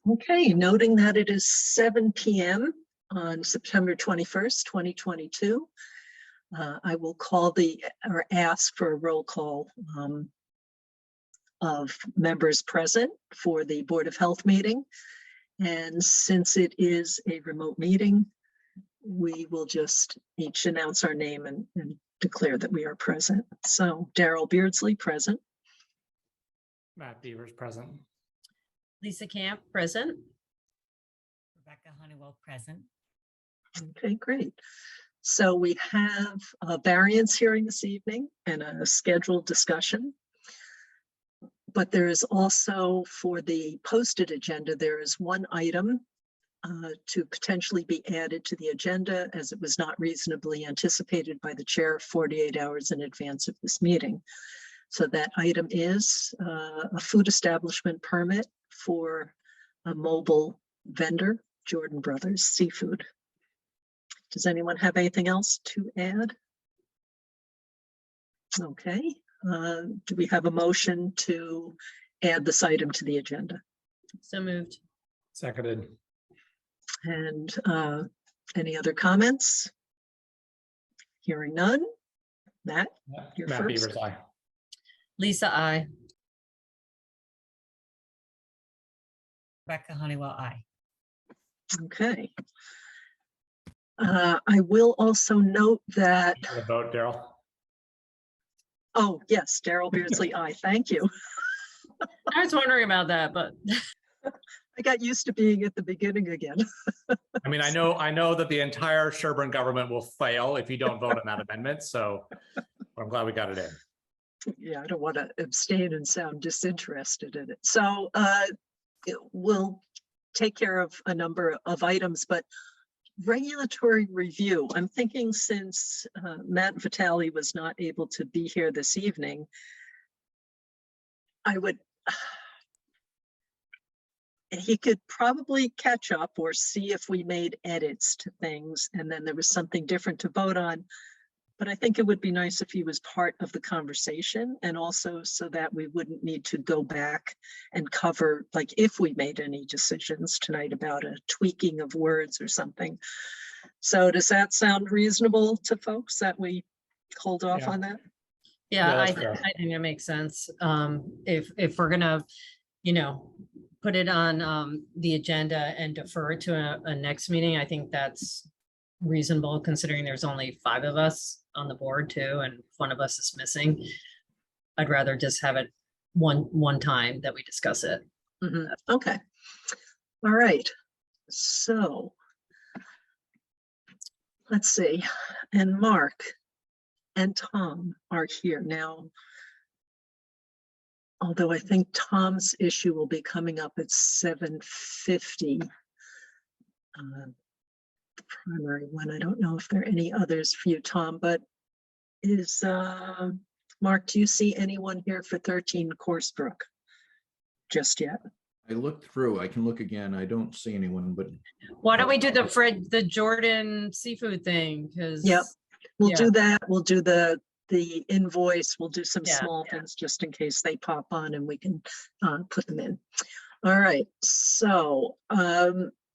Okay, noting that it is 7 p.m. on September 21st, 2022, I will call or ask for a roll call of members present for the Board of Health meeting. And since it is a remote meeting, we will just each announce our name and declare that we are present. So Daryl Beardsley, present. Matt Beavers, present. Lisa Camp, present. Rebecca Honeywell, present. Okay, great. So we have a variance hearing this evening and a scheduled discussion. But there is also, for the posted agenda, there is one item to potentially be added to the agenda, as it was not reasonably anticipated by the chair 48 hours in advance of this meeting. So that item is a food establishment permit for a mobile vendor, Jordan Brothers Seafood. Does anyone have anything else to add? Okay, do we have a motion to add this item to the agenda? So moved. Seconded. And any other comments? Hearing none. Matt, you're Matt first. Beavers, aye. Lisa, I. Rebecca Honeywell, aye. Okay. I will also note that, For the vote, Daryl. oh yes, Daryl Beardsley, aye, thank you. I was wondering about that, but I got used to being at the beginning again. I mean, I know that the entire Sherborn government will fail if you don't vote on that amendment. So I'm glad we got it in. Yeah, I don't want to abstain and sound disinterested in it. So we'll take care of a number of items, but regulatory review. I'm thinking, since Matt Vitale was not able to be here this evening, he could probably catch up or see if we made edits to things and then there was something different to vote on. But I think it would be nice if he was part of the conversation, and also so that we wouldn't need to go back and cover, like if we made any decisions tonight about a tweaking of words or something. So does that sound reasonable to folks, that we hold off on that? yeah, Yeah, I that's fair. think that makes sense. If we're gonna, put it on the agenda and defer it to a next meeting, I think that's reasonable, considering there's only 5 of us on the board too, and one of us is missing. I'd rather just have it one time that we discuss it. Mhm. Okay. All right. So let's see. And Mark and Tom are here now. Although I think Tom's issue will be coming up at 7:50. The primary one. I don't know if there are any others for you, Tom, but is Mark, do you see anyone here for 13 Corsebrook just yet? I looked through, I can look again. I don't see anyone, but Why don't we do the Jordan seafood thing? Because Yep. We'll Yeah. do that. We'll do the invoice. We'll do some Yeah, small things just in case they pop on and we can put them in. All right. So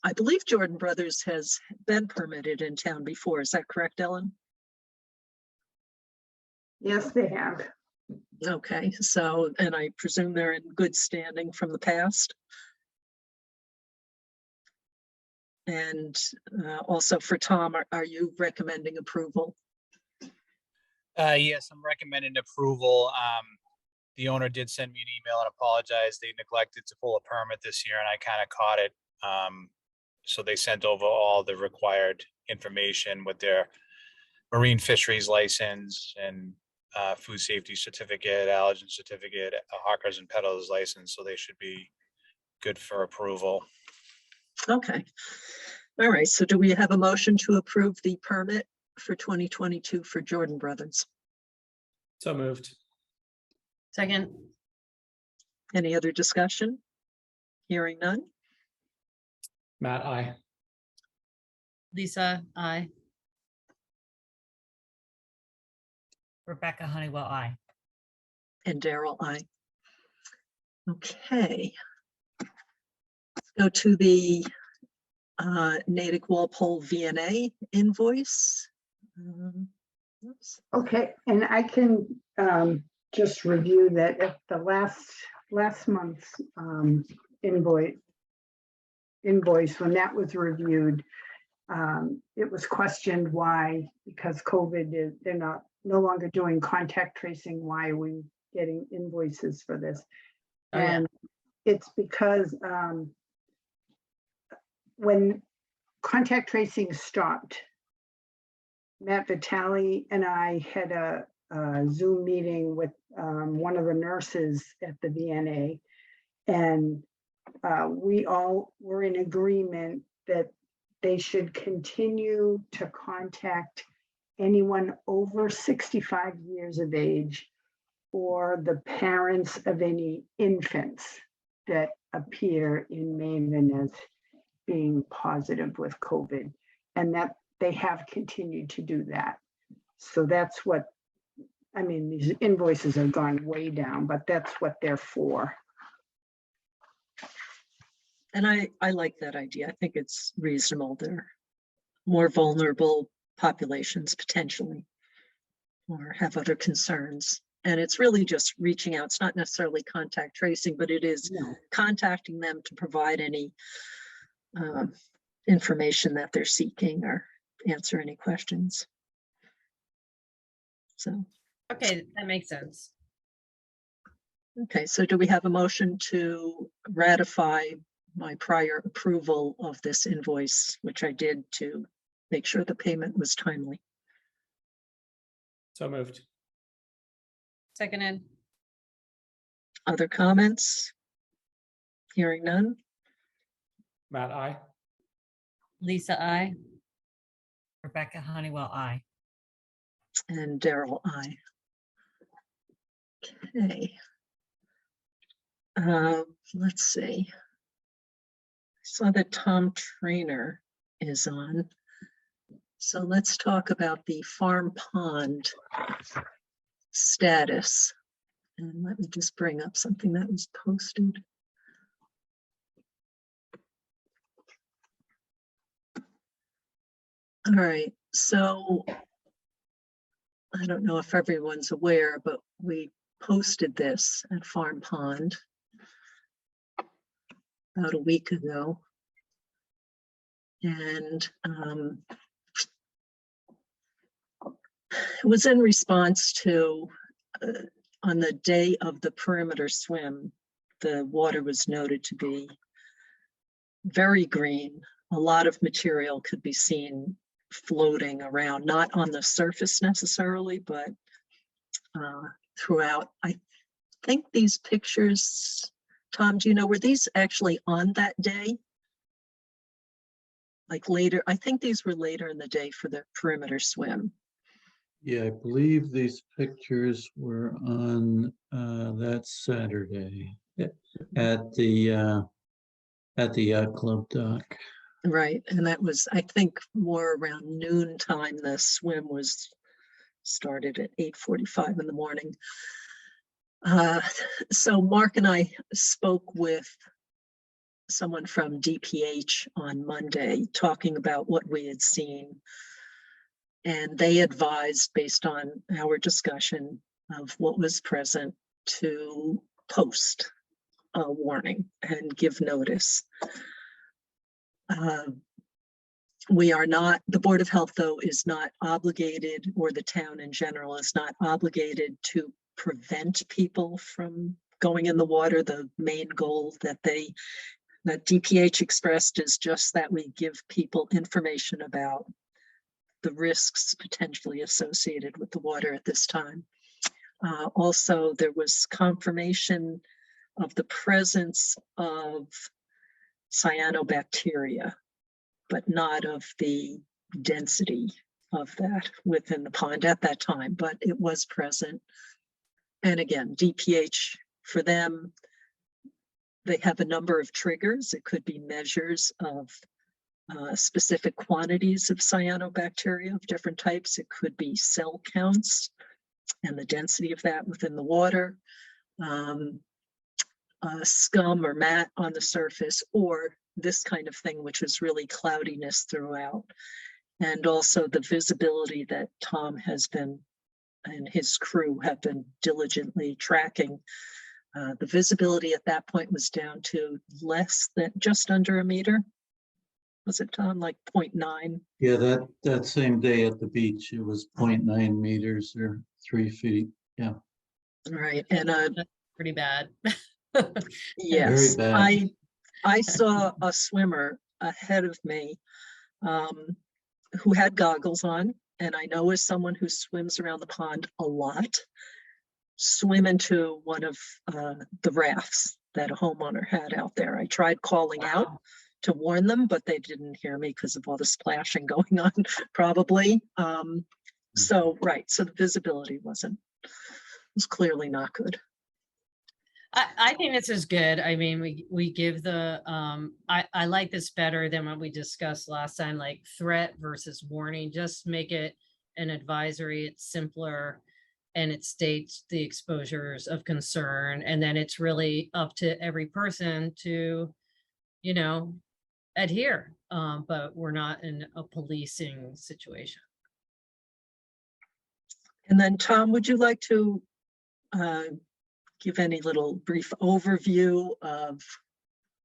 I believe Jordan Brothers has been permitted in town before. Is that correct, Ellen? Yes, they have. Okay. So, and I presume they're in good standing from the past. And also for Tom, are you recommending approval? Yes, I'm recommending approval. The owner did send me an email and apologize. They neglected to pull a permit this year and I kind of caught it. So they sent over all the required information with their marine fisheries license and food safety certificate, allergen certificate, hawkers and peddlers license. So they should be good for approval. Okay. All right. So do we have a motion to approve the permit for 2022 for Jordan Brothers? So moved. second, Any other discussion? Hearing none. Matt, aye. Lisa, I. Rebecca Honeywell, aye. And Daryl, aye. Okay. Let's Go to the Natick Walpole VNA invoice. Oops. Okay, and I can just review that at the last month's invoice, when that was reviewed, it was questioned why, because COVID they're no longer doing contact tracing, why are we getting invoices for this? Oh, yeah. And it's because when contact tracing stopped, Matt Vitale and I had a Zoom meeting with one of the nurses at the VNA, and we all were in agreement that they should continue to contact anyone over 65 years of age or the parents of any infants that appear in Maven as being positive with COVID, and that they have continued to do that. So that's what, I mean, these invoices have gone way down, but that's what they're for. And I like that idea. I think it's reasonable. They're more vulnerable populations potentially, or have other concerns. And it's really just reaching out. It's not necessarily contact tracing, but it is contacting them to provide any information that they're seeking or answer any questions. So, Okay, that makes sense. okay, so do we have a motion to ratify my prior approval of this invoice, which I did to make sure the payment was timely? So moved. Seconded. Other comments? Hearing none? Matt, I. Lisa, I. Rebecca Honeywell, I. And Daryl, aye. Okay. Let's see. I saw that Tom Trainer is on. So let's talk about the farm pond status. And let me just bring up something that was posted. All right, so I don't know if everyone's aware, but we posted this at Farm Pond about a week ago. And it was in response to, on the day of the perimeter swim, the water was noted to be very green. A lot of material could be seen floating around, not on the surface necessarily, but throughout. I think these pictures, Tom, do you know, were these actually on that day? Like later, I think these were later in the day for the perimeter swim. Yeah, I believe these pictures were on that Saturday at the yacht club dock. Right, and that was, I think, more around noon time. The swim was started at 8:45 in the morning. So Mark and I spoke with someone from DPH on Monday, talking about what we had seen. And they advised, based on our discussion of what was present, to post a warning and give notice. We are not, the Board of Health, though, is not obligated, or the town in general is not obligated to prevent people from going in the water. The main goal that DPH expressed is just that we give people information about the risks potentially associated with the water at this time. Also, there was confirmation of the presence of cyanobacteria, but not of the density of that within the pond at that time, but it was present. And again, DPH, for them, they have a number of triggers. It could be measures of specific quantities of cyanobacteria of different types. It could be cell counts and the density of that within the water, scum or mat on the surface, or this kind of thing, which is really cloudiness throughout. And also the visibility that Tom has been and his crew have been diligently tracking. The visibility at that point was down to less than just under a meter. Was it, Tom, like 0.9? Yeah, that same day at the beach, it was 0.9 meters or 3 feet. Yeah, Right, and Pretty bad. yes, bad. I saw a swimmer ahead of me who had goggles on, and I know as someone who swims around the pond a lot, swim into one of the rafts that a homeowner had out there. I tried calling out to warn them, but they didn't hear me because of all the splashing going on, probably. So the visibility was clearly not good. I think this is good. I mean, we give the, I like this better than what we discussed last time, like threat versus warning. Just make it an advisory. It's simpler and it states the exposures of concern. And then it's really up to every person to, adhere. But we're not in a policing situation. And then Tom, would you like to give any little brief overview of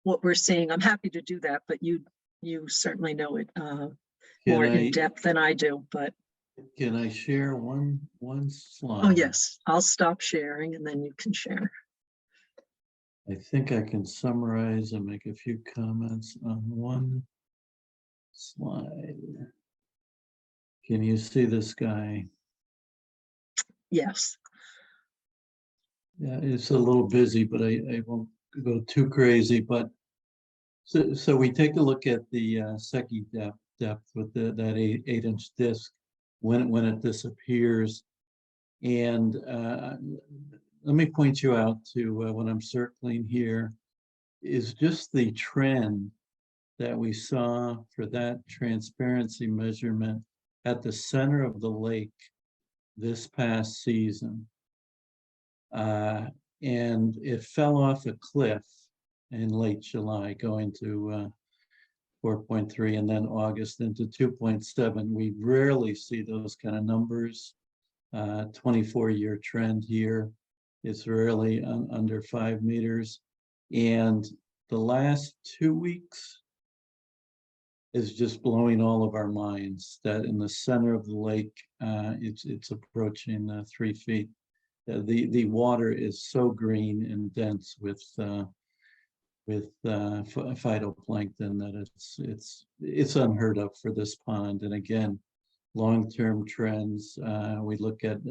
what we're seeing? I'm happy to do that, but you certainly know it more in depth than I do. But can I share one slide? Oh yes, I'll stop sharing and then you can share. I think I can summarize and make a few comments on one slide. Can you see this guy? Yes. Yeah, it's a little busy, but I won't go too crazy. But so we take a look at the Secchi depth with that 8-inch disc when it disappears. And let me point you out to what I'm circling here is just the trend that we saw for that transparency measurement at the center of the lake this past season. And it fell off a cliff in late July, going to 4.3 and then August into 2.7. We rarely see those kind of numbers. 24-year trend here. It's rarely under 5 meters. And the last 2 weeks is just blowing all of our minds that in the center of the lake, it's approaching 3 feet. The water is so green and dense with phytoplankton that it's unheard of for this pond. And again, long-term trends. We look at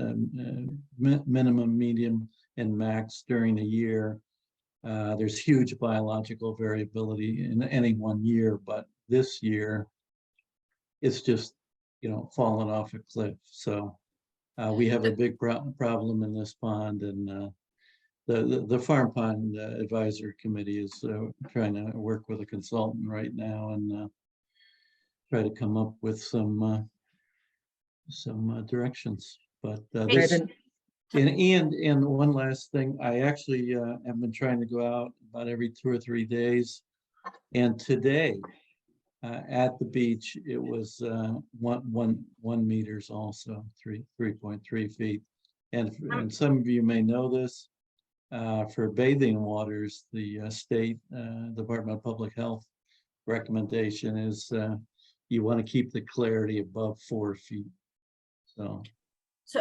minimum, medium, and max during a year. There's huge biological variability in any one year, but this year it's just fallen off a cliff. So we have a big problem in this pond, and the Farm Pond Advisory Committee is trying to work with a consultant right now and try to come up with some directions. But this, and one last thing, I actually have been trying to go out about every 2 or 3 days, and today at the beach it was 1 meters also, 3.3 feet. And some of you may know this, for bathing waters, the state Department of Public Health recommendation is you want to keep the clarity above 4 feet. So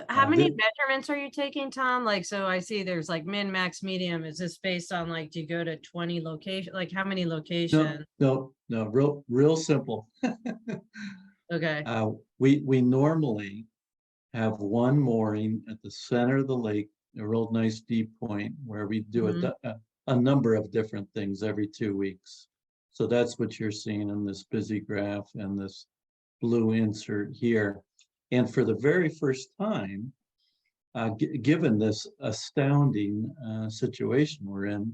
how many measurements are you taking, Tom? Like, so I see there's like min, max, medium. Is this based on like, do you go to 20 locations? Like how many locations? No, real simple. Okay. We normally have one mooring at the center of the lake, a real nice deep point where we do a number of different things every 2 weeks. So that's what you're seeing in this busy graph and this blue insert here. And for the very first time, given this astounding situation we're in,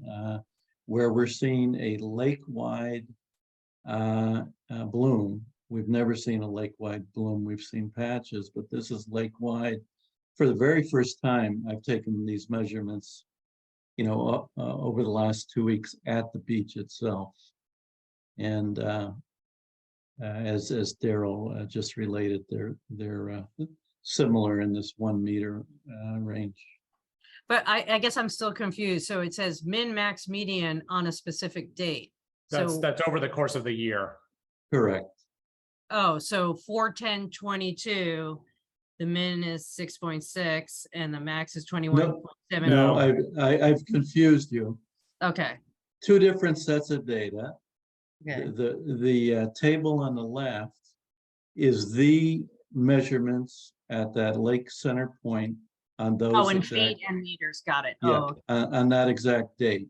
where we're seeing a lake-wide bloom. We've never seen a lake-wide bloom. We've seen patches, but this is lake-wide. For the very first time, I've taken these measurements, over the last 2 weeks at the beach itself. And as Daryl just related, they're similar in this 1 meter range. But I guess I'm still confused. So it says min, max, median on a specific date. So, That's over the course of the year. Correct. oh, so 4/10/22, the min is 6.6 and the max is 21.7. No, No. I've confused you. Okay, Two different sets of data. okay, The table on the left is the measurements at that lake center point on those. oh, and exact- feet and meters, got it. Yeah, Oh, on that exact date.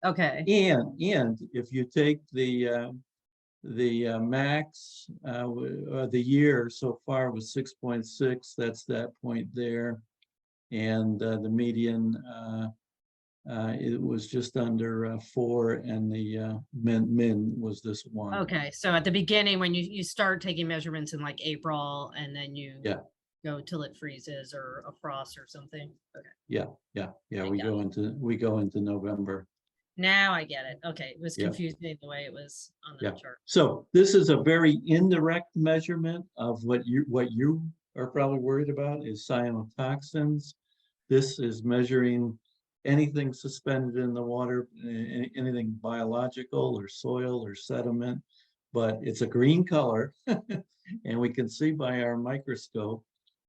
okay, And if you take the max, the year so far was 6.6, that's that point there. And the median, it was just under 4, and the min was this 1. okay. So at the beginning, when you start taking measurements in like April and then you Yeah. go till it freezes or a frost or something. Okay, Yeah. I We got go into November. now I get it. Okay, it was Yeah. confusing the way it was on the Yeah. chart. So this is a very indirect measurement of what you are probably worried about is cyanotoxins. This is measuring anything suspended in the water, anything biological or soil or sediment, but it's a green color. And we can see by our microscope,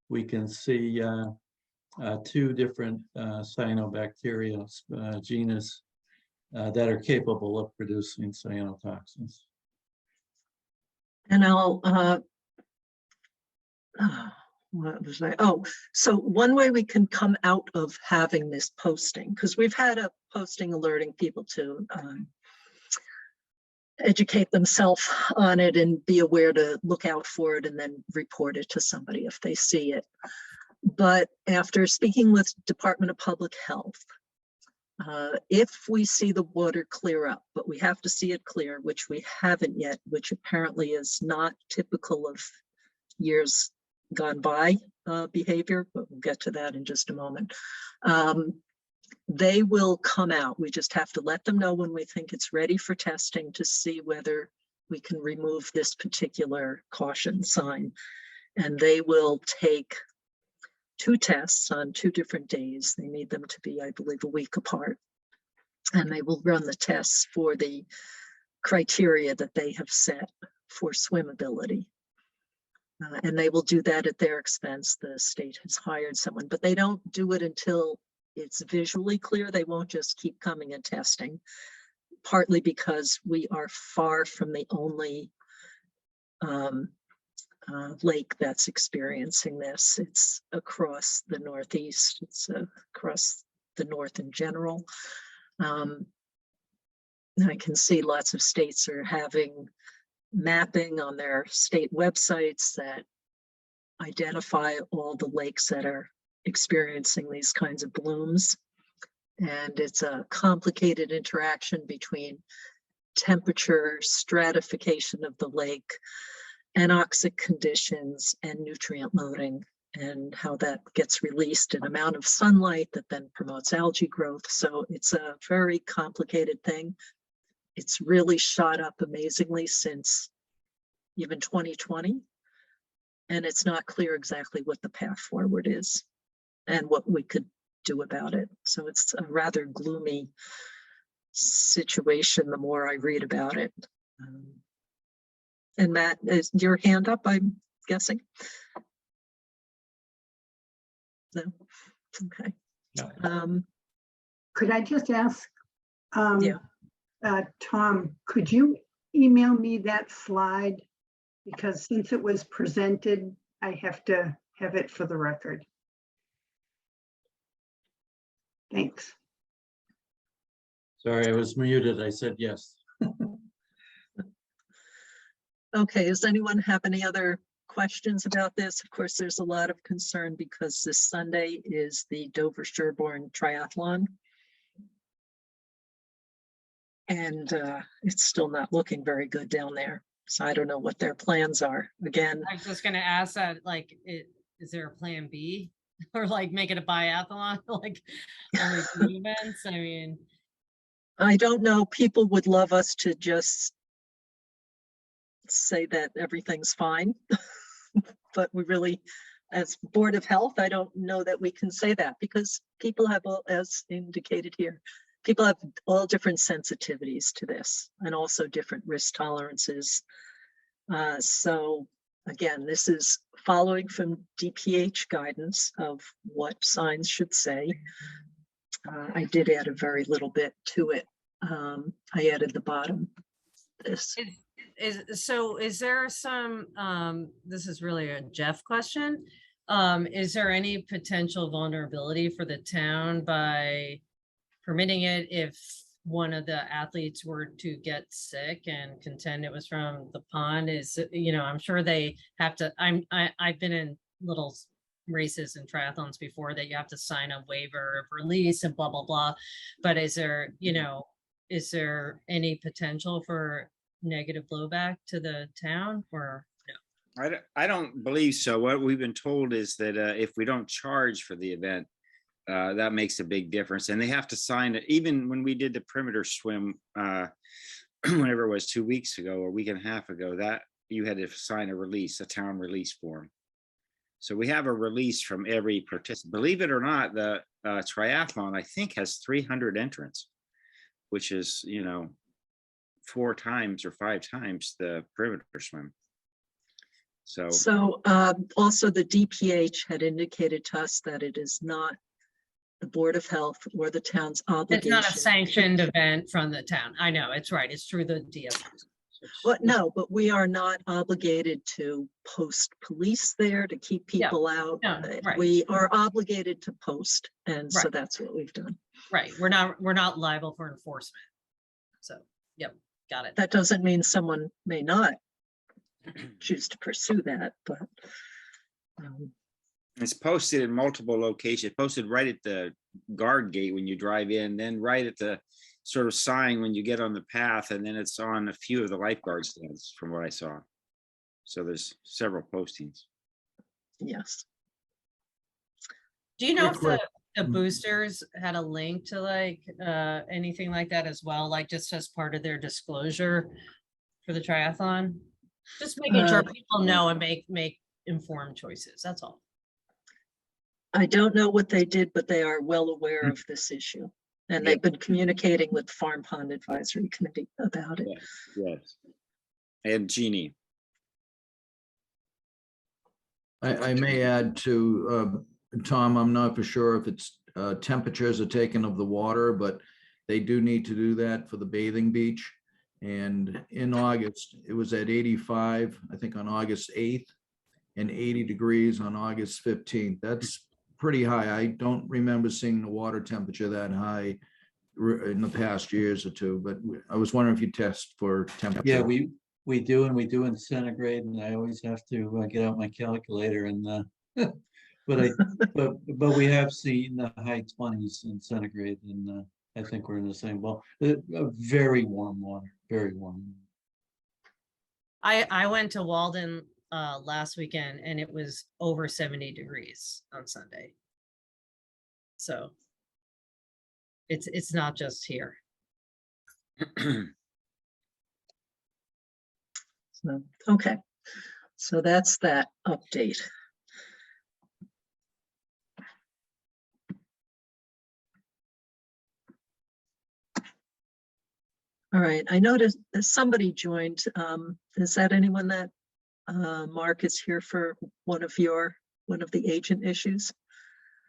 we can see 2 different cyanobacteria genus that are capable of producing cyanotoxins. And I'll, what was I? Oh, so one way we can come out of having this posting, because we've had a posting alerting people to educate themselves on it and be aware to look out for it and then report it to somebody if they see it. But after speaking with Department of Public Health, if we see the water clear up, but we have to see it clear, which we haven't yet, which apparently is not typical of years gone by behavior, but we'll get to that in just a moment. They will come out. We just have to let them know when we think it's ready for testing to see whether we can remove this particular caution sign. And they will take 2 tests on 2 different days. They need them to be, I believe, a week apart. And they will run the tests for the criteria that they have set for swimmability. And they will do that at their expense. The state has hired someone, but they don't do it until it's visually clear. They won't just keep coming and testing, partly because we are far from the only lake that's experiencing this. It's across the Northeast. It's across the North in general. And I can see lots of states are having mapping on their state websites that identify all the lakes that are experiencing these kinds of blooms. And it's a complicated interaction between temperature, stratification of the lake, anoxic conditions, and nutrient loading, and how that gets released in amount of sunlight that then promotes algae growth. So it's a very complicated thing. It's really shot up amazingly since even 2020. And it's not clear exactly what the path forward is and what we could do about it. So it's a rather gloomy situation the more I read about it. And Matt, is your hand up, I'm guessing? No? Okay. No. Could I just ask, Yeah. Tom, could you email me that slide? Because since it was presented, I have to have it for the record. Thanks. Sorry, I was muted. I said yes. Okay, does anyone have any other questions about this? Of course, there's a lot of concern because this Sunday is the Dover Sherborn Triathlon. And it's still not looking very good down there. So I don't know what their plans are. Again, I was just gonna ask that, like, is there a plan B? Or like make it a biathlon, like only 2 events? I mean, I don't know. People would love us to just say that everything's fine. But we really, as Board of Health, I don't know that we can say that because people have, all, as indicated here, people have all different sensitivities to this and also different risk tolerances. So again, this is following from DPH guidance of what signs should say. I did add a very little bit to it. I added the bottom. This. Is there some, this is really a Jeff question. Is there any potential vulnerability for the town by permitting it if one of the athletes were to get sick and contend it was from the pond? Is, I'm sure they have to, I've been in little races and triathlons before that you have to sign a waiver of release and blah, blah, blah. But is there, is there any potential for negative blowback to the town or no? I don't believe so. What we've been told is that if we don't charge for the event, that makes a big difference. And they have to sign it. Even when we did the perimeter swim, whenever it was 2 weeks ago or a week and a half ago, that you had to sign a release, a town release form. So we have a release from every participant. Believe it or not, the triathlon, I think, has 300 entrants, which is, 4 times or 5 times the perimeter swim. So also the DPH had indicated to us that it is not the Board of Health or the town's obligation. It's not a sanctioned event from the town. I know, it's right. It's through the DOT. Well, no, but we are not obligated to post police there to keep people out. No, right. We are obligated to post, and so Right. that's what we've done. Right. We're not liable for enforcement. So, yep, got it. That doesn't mean someone may not choose to pursue that, but it's posted in multiple locations, posted right at the guard gate when you drive in, then right at the sort of sign when you get on the path, and then it's on a few of the lifeguard stands from what I saw. So there's several postings. yes. Do you know if Quick the boosters had a link to like anything like that as well, like just as part of their disclosure for the triathlon? Just making sure people know and make informed choices. That's all. I don't know what they did, but they are well aware of this issue. And they've been communicating with Farm Pond Advisory Committee about it. Yes. And Jeannie. I may add to, Tom, I'm not for sure if it's temperatures are taken of the water, but they do need to do that for the bathing beach. And in August, it was at 85, I think on August 8th, and 80 degrees on August 15th. That's pretty high. I don't remember seeing the water temperature that high in the past years or two, but I was wondering if you test for temperature. Yeah, we do, and we do in centigrade, and I always have to get out my calculator and but we have seen the high 20s in centigrade, and I think we're in the same ball. Very warm water, very warm. I went to Walden last weekend and it was over 70 degrees on Sunday. So it's not just here. So, okay, so that's that update. All right, I noticed that somebody joined. Is that anyone that Mark is here for one of the agent issues?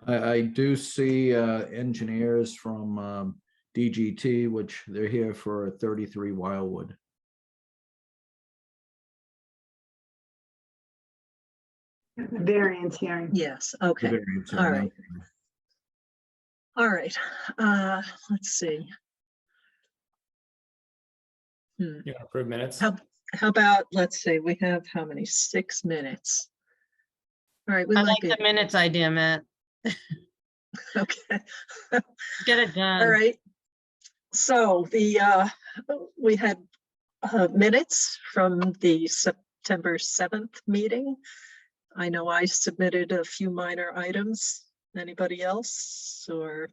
I do see engineers from DGT, which they're here for 33 Wildwood. Variance hearing. Yes, okay, Variance all hearing. right. All right, let's see. You want to approve minutes? How about, let's see, we have how many? 6 minutes. All right, we I might like be, the minutes idea, Matt. okay. Get it done. All right. So we had minutes from the September 7th meeting. I know I submitted a few minor items. Anybody else or?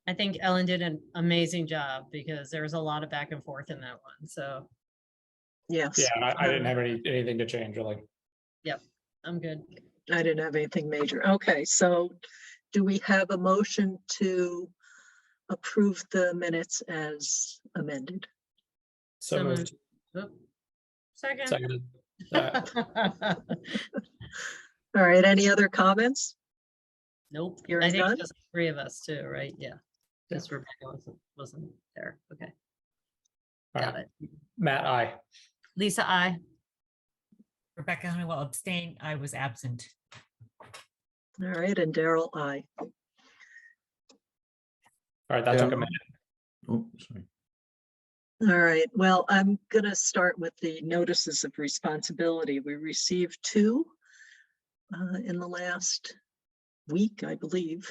I think Ellen did an amazing job because there was a lot of back and forth in that one. So Yes. Yeah, I didn't have anything to change really. I'm good. I didn't have anything major. Okay, so do we have a motion to approve the minutes as amended? So moved. Oop. Second. Seconded. All right, any other comments? Nope. Hearing I think none? just 3 of us too, right? Yeah. Just Rebecca wasn't there. Okay. All Got right. it. Matt, aye. Lisa, I. Rebecca Honeywell abstained. I was absent. All right, and Daryl, aye. All right, that took a minute. Oh, sorry. All right, well, I'm gonna start with the notices of responsibility. We received 2 in the last week, I believe.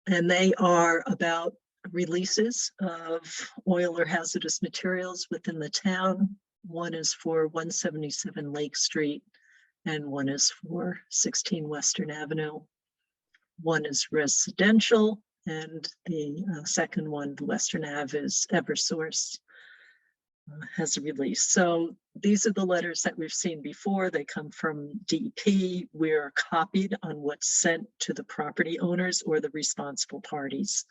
And they are about releases of oil or hazardous materials within the town. One is for 177 Lake Street and one is for 16 Western Avenue. One is residential and the second one, the Western Ave, is Eversource, has a release. So these are the letters that we've seen before. They come from DEP. We're copied on what's sent to the property owners or the responsible parties,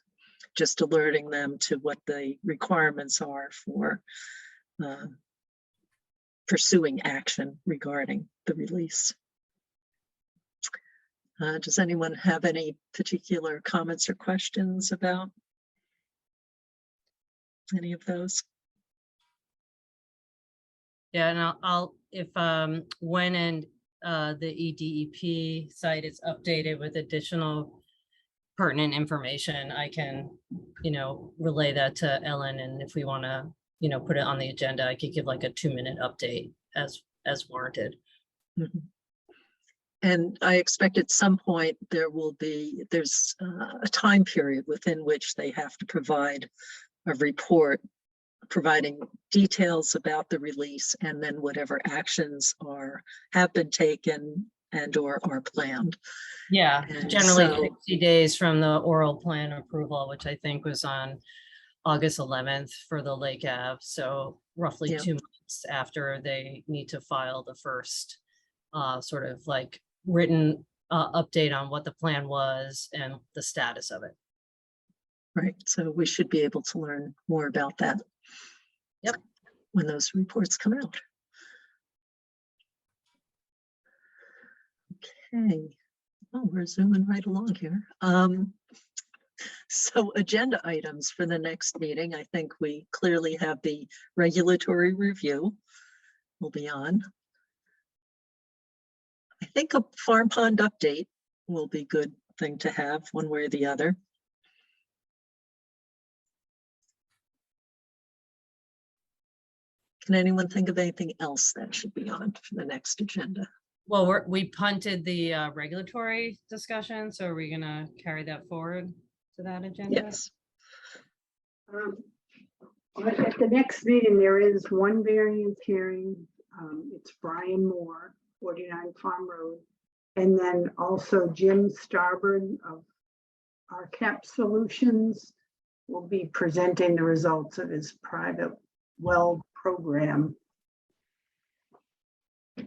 just alerting them to what the requirements are for pursuing action regarding the release. Does anyone have any particular comments or questions about any of those? Yeah, and I'll if when and the EDEP site is updated with additional pertinent information, I can, relay that to Ellen, and if we want to, put it on the agenda, I could give like a 2-minute update as warranted. Mhm. And I expect at some point there's a time period within which they have to provide a report providing details about the release and then whatever actions have been taken and or are planned. Yeah, And generally so- 60 days from the oral plan approval, which I think was on August 11th for the Lake Ave. So roughly Yeah. 2 months after they need to file the first sort of like written update on what the plan was and the status of it. Right, so we should be able to learn more about that. Yep. When those reports come out. Okay, oh, we're zooming right along here. So agenda items for the next meeting, I think we clearly have the regulatory review will be on. I think a farm pond update will be a good thing to have one way or the other. Can anyone think of anything else that should be on for the next agenda? Well, we punted the regulatory discussion, so are we gonna carry that forward to that agenda? Yes. At the next meeting, there is one variance hearing. It's Brian Moore, 49 Farm Road. And then also Jim Starbird of RCAP Solutions will be presenting the results of his private well program.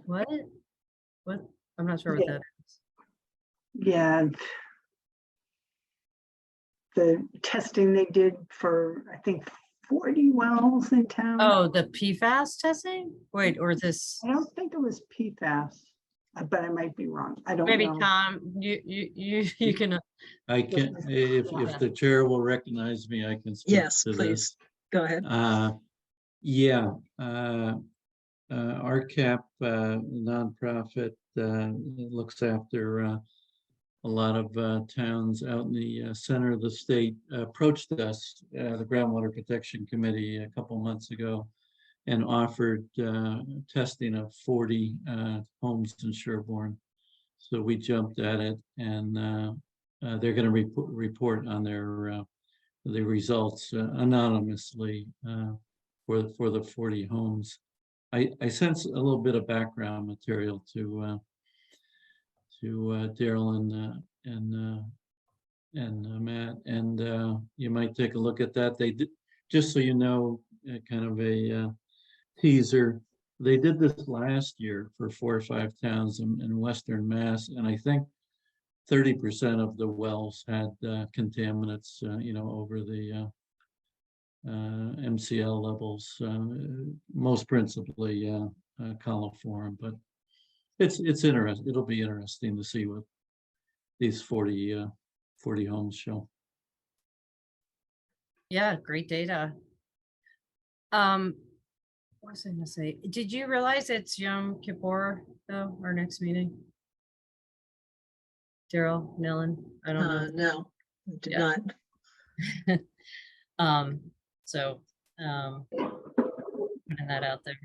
What? I'm not sure what Yeah. that is. Yeah. The testing they did for, I think, 40 wells in town. Oh, the PFAS testing? Wait, or this, I don't think it was PFAS, but I might be wrong. I don't maybe know. Tom, you can, I can, if the chair will recognize me, I can speak Yes, to this. please. Go ahead. Yeah, RCAP nonprofit looks after a lot of towns out in the center of the state. Approached us, the Groundwater Protection Committee, a couple months ago, and offered testing of 40 homes in Sherborn. So we jumped at it, and they're going to report on their the results anonymously for the 40 homes. I sense a little bit of background material to Daryl and Matt, and you might take a look at that. They did, just so you know, kind of a teaser. They did this last year for 4 or 5 towns in Western Mass, and I think 30% of the wells had contaminants, over the MCL levels, most principally coliform, but it's interesting. It'll be interesting to see what these 40 homes show. Yeah, great data. What was I gonna say? Did you realize it's Yom Kippur though, our next meeting? Daryl, Nellen, I don't know. No, I did Yeah. not. So putting that out there.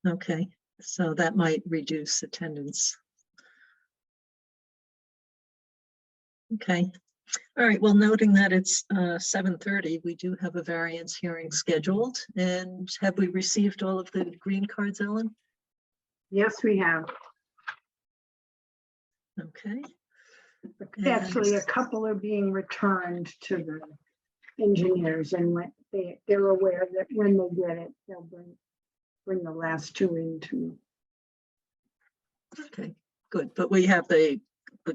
Okay, so that might reduce attendance. Okay. All right, well, noting that it's 7:30, we do have a variance hearing scheduled. And have we received all of the green cards, Ellen? Yes, we have. Okay. Actually, a couple are being returned to the engineers, and when they're aware that when they get it, they'll bring the last 2 in to me. Okay, good. But we have the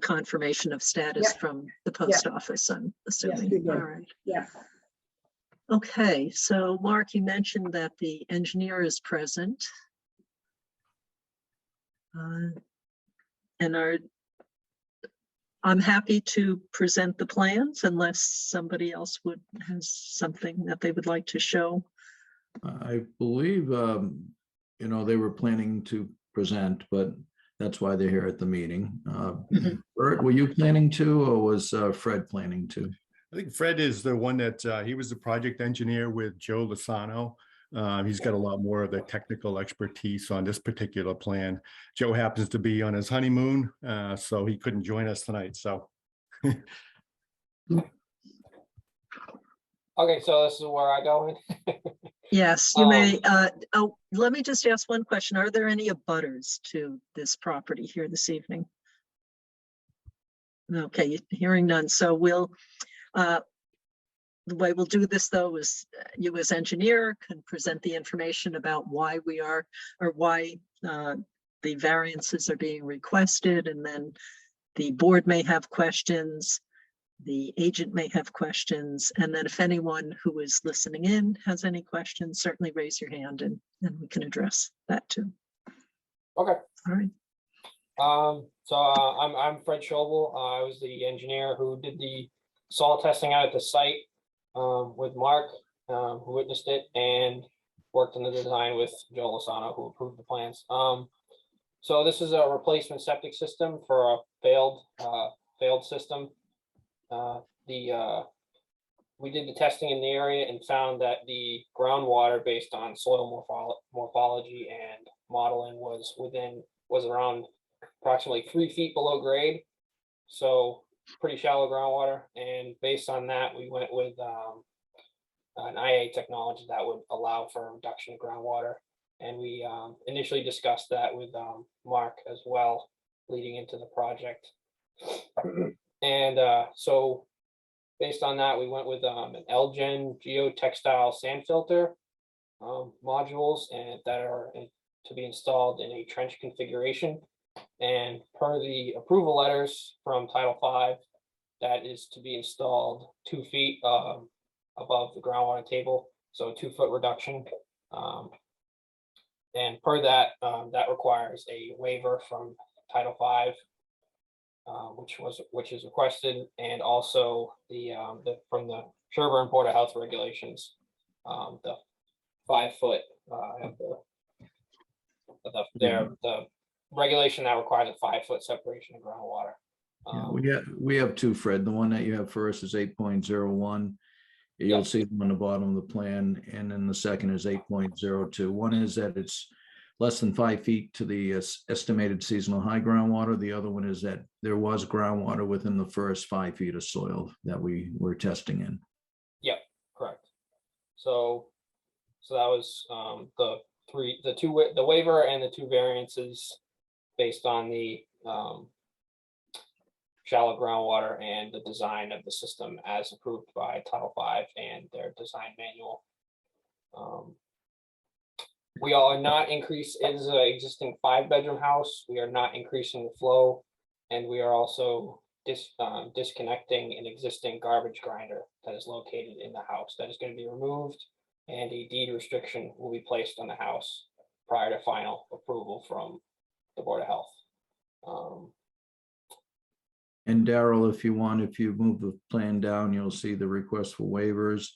confirmation of status Yep. from the post office, I'm assuming. we do. All right. Yeah. Okay, so Mark, you mentioned that the engineer is present. And I'm happy to present the plans unless somebody else has something that they would like to show. I believe, they were planning to present, but that's why they're here at the meeting. Bert, were you planning to, or was Fred planning to? I think Fred is the one that he was the project engineer with Joe Lasano. He's got a lot more of the technical expertise on this particular plan. Joe happens to be on his honeymoon, so he couldn't join us tonight. So. Okay, so this is where I go in. Yes, you may. Let me just ask one question. Are there any abutters to this property here this evening? Okay, hearing none. So we'll, the way we'll do this though is you as engineer can present the information about why we are, or why the variances are being requested, and then the board may have questions. The agent may have questions, and then if anyone who is listening in has any questions, certainly raise your hand and we can address that too. Okay. All right. So I'm Fred Schobel. I was the engineer who did the soil testing out at the site with Mark, who witnessed it, and worked on the design with Joe Lasano, who approved the plans. So this is a replacement septic system for a failed system. We did the testing in the area and found that the groundwater, based on soil morphology and modeling, was around approximately 3 feet below grade, so pretty shallow groundwater. And based on that, we went with an IA technology that would allow for a reduction of groundwater. And we initially discussed that with Mark as well, leading into the project. And so based on that, we went with an Elgen geotextile sand filter modules, and that are to be installed in a trench configuration. And per the approval letters from Title V, that is to be installed 2 feet above the groundwater table, so a 2 foot reduction. And per that, that requires a waiver from Title V, which is requested, and also from the Sherborn Board of Health regulations, the 5 foot the regulation that requires a 5 foot separation of groundwater. We have two, Fred. The one that you have first is 8.01. You'll Yep. see them on the bottom of the plan, and then the second is 8.02. One is that it's less than 5 feet to the estimated seasonal high groundwater. The other one is that there was groundwater within the first 5 feet of soil that we were testing in. Yep, correct. So that was the waiver and the 2 variances based on the shallow groundwater and the design of the system as approved by Title V and their design manual. We are not increase, it is an existing 5-bedroom house. We are not increasing the flow. And we are also disconnecting an existing garbage grinder that is located in the house that is going to be removed. And a deed restriction will be placed on the house prior to final approval from the Board of Health. And Daryl, if you want, if you move the plan down, you'll see the request for waivers,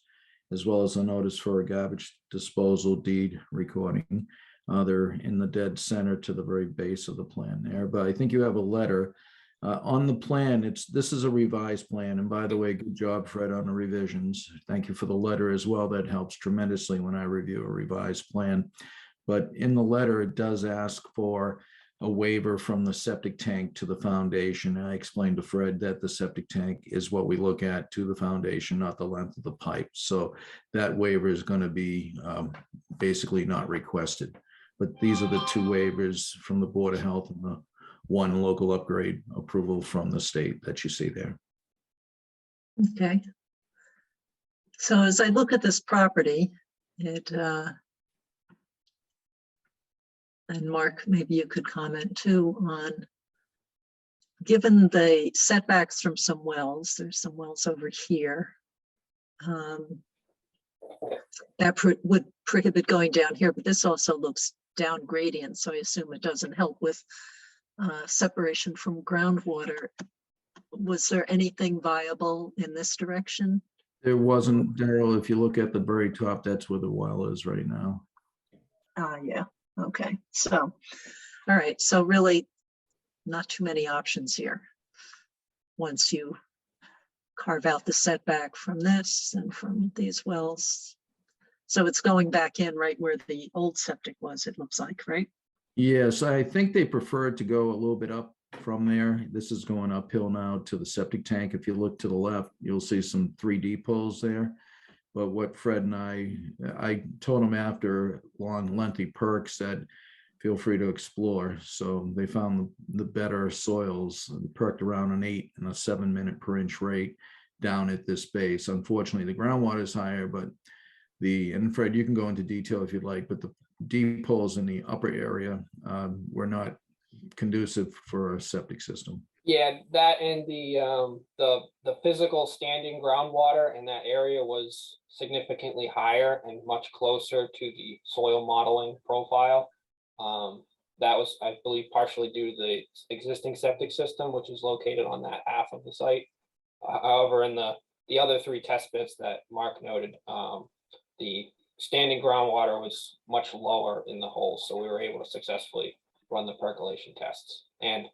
as well as a notice for a garbage disposal deed recording. They're in the dead center to the very base of the plan there, but I think you have a letter. On the plan, this is a revised plan. And by the way, good job, Fred, on the revisions. Thank you for the letter as well. That helps tremendously when I review a revised plan. But in the letter, it does ask for a waiver from the septic tank to the foundation. And I explained to Fred that the septic tank is what we look at to the foundation, not the length of the pipe. So that waiver is going to be basically not requested. But these are the two waivers from the Board of Health and the one local upgrade approval from the state that you see there. Okay. So as I look at this property, and Mark, maybe you could comment too on, given the setbacks from some wells, there's some wells over here, that would prohibit going down here, but this also looks down gradient, so I assume it doesn't help with separation from groundwater. Was there anything viable in this direction? There wasn't, Daryl. If you look at the very top, that's where the well is right now. Yeah, okay. So, all right, so really not too many options here. Once you carve out the setback from this and from these wells. So it's going back in right where the old septic was, it looks like, right? Yes, I think they prefer to go a little bit up from there. This is going uphill now to the septic tank. If you look to the left, you'll see some 3D poles there. But what Fred and I told them after long, lengthy perks that feel free to explore. So they found the better soils, perked around an 8 and a 7 minute per inch rate down at this base. Unfortunately, the groundwater is higher, but and Fred, you can go into detail if you'd like, but the deep holes in the upper area were not conducive for a septic system. Yeah, that and the physical standing groundwater in that area was significantly higher and much closer to the soil modeling profile. That was, I believe, partially due to the existing septic system, which is located on that half of the site. However, in the other 3 test pits that Mark noted, the standing groundwater was much lower in the holes, so we were able to successfully run the percolation tests, and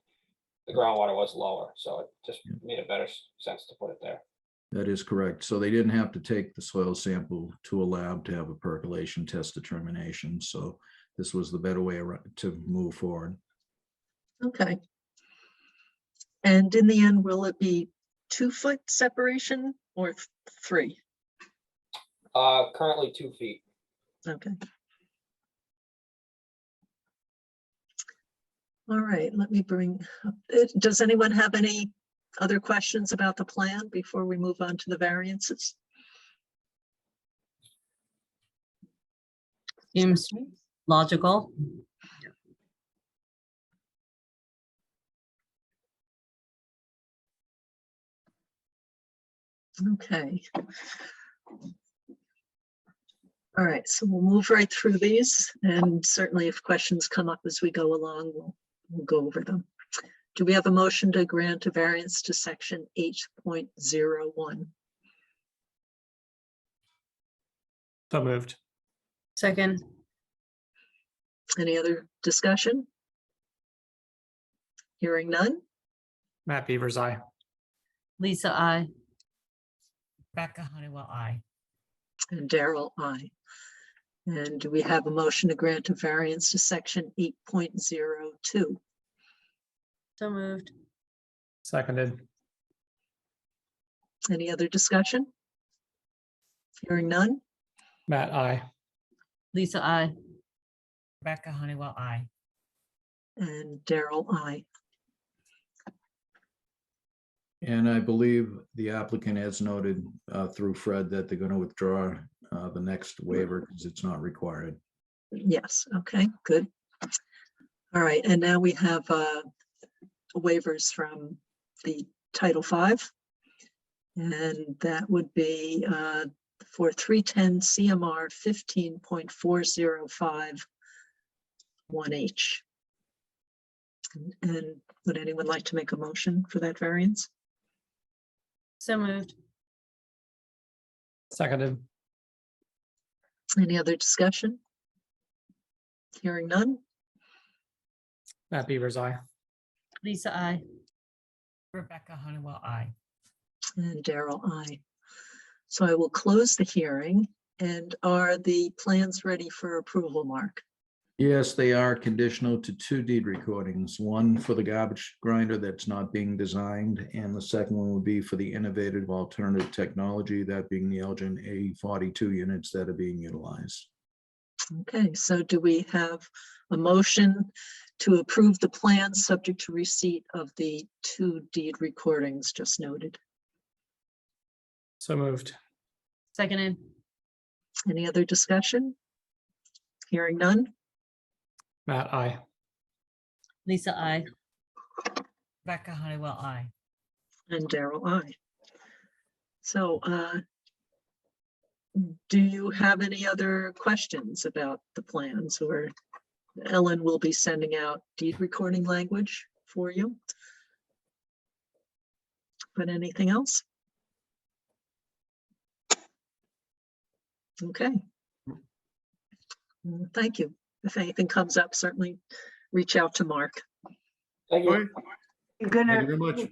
the groundwater was lower, so it just made a better sense to put it there. That is correct. So they didn't have to take the soil sample to a lab to have a percolation test determination. So this was the better way to move forward. Okay. And in the end, will it be 2-foot separation or 3? Currently 2 feet. Okay. All right, let me bring up, does anyone have any other questions about the plan before we move on to the variances? Seems logical. Okay. All right, so we'll move right through these, and certainly if questions come up as we go along, we'll go over them. Do we have a motion to grant a variance to section 8.01? So moved. Second. Any other discussion? Hearing none? Matt Beavers, aye. Lisa, I. Rebecca Honeywell, aye. And Daryl, aye. And do we have a motion to grant a variance to section 8.02? So moved. Seconded. Any other discussion? Hearing none? Matt, aye. Lisa, I. Rebecca Honeywell, aye. And Daryl, aye. And I believe the applicant has noted through Fred that they're going to withdraw the next waiver because it's not required. Yes, okay, good. All right, and now we have waivers from the Title V. And that would be for 310 CMR 15.405 1H. And would anyone like to make a motion for that variance? So moved. Seconded. Any other discussion? Hearing none? Matt Beavers, aye. Lisa, I. Rebecca Honeywell, I. And Daryl, aye. So I will close the hearing. And are the plans ready for approval, Mark? Yes, they are conditional to 2 deed recordings, one for the garbage grinder that's not being designed, and the second one would be for the innovative alternative technology, that being the Elgin A42 units that are being utilized. Okay, so do we have a motion to approve the plan subject to receipt of the 2 deed recordings just noted? So moved. Seconded. Any other discussion? Hearing none? Matt, aye. Lisa, I. Rebecca Honeywell, I. And Daryl, aye. So do you have any other questions about the plans, or Ellen will be sending out deed recording language for you? But anything else? Okay. Thank you. If anything comes up, certainly reach out to Mark. Thank All you. right, You're thank gonna, you very much.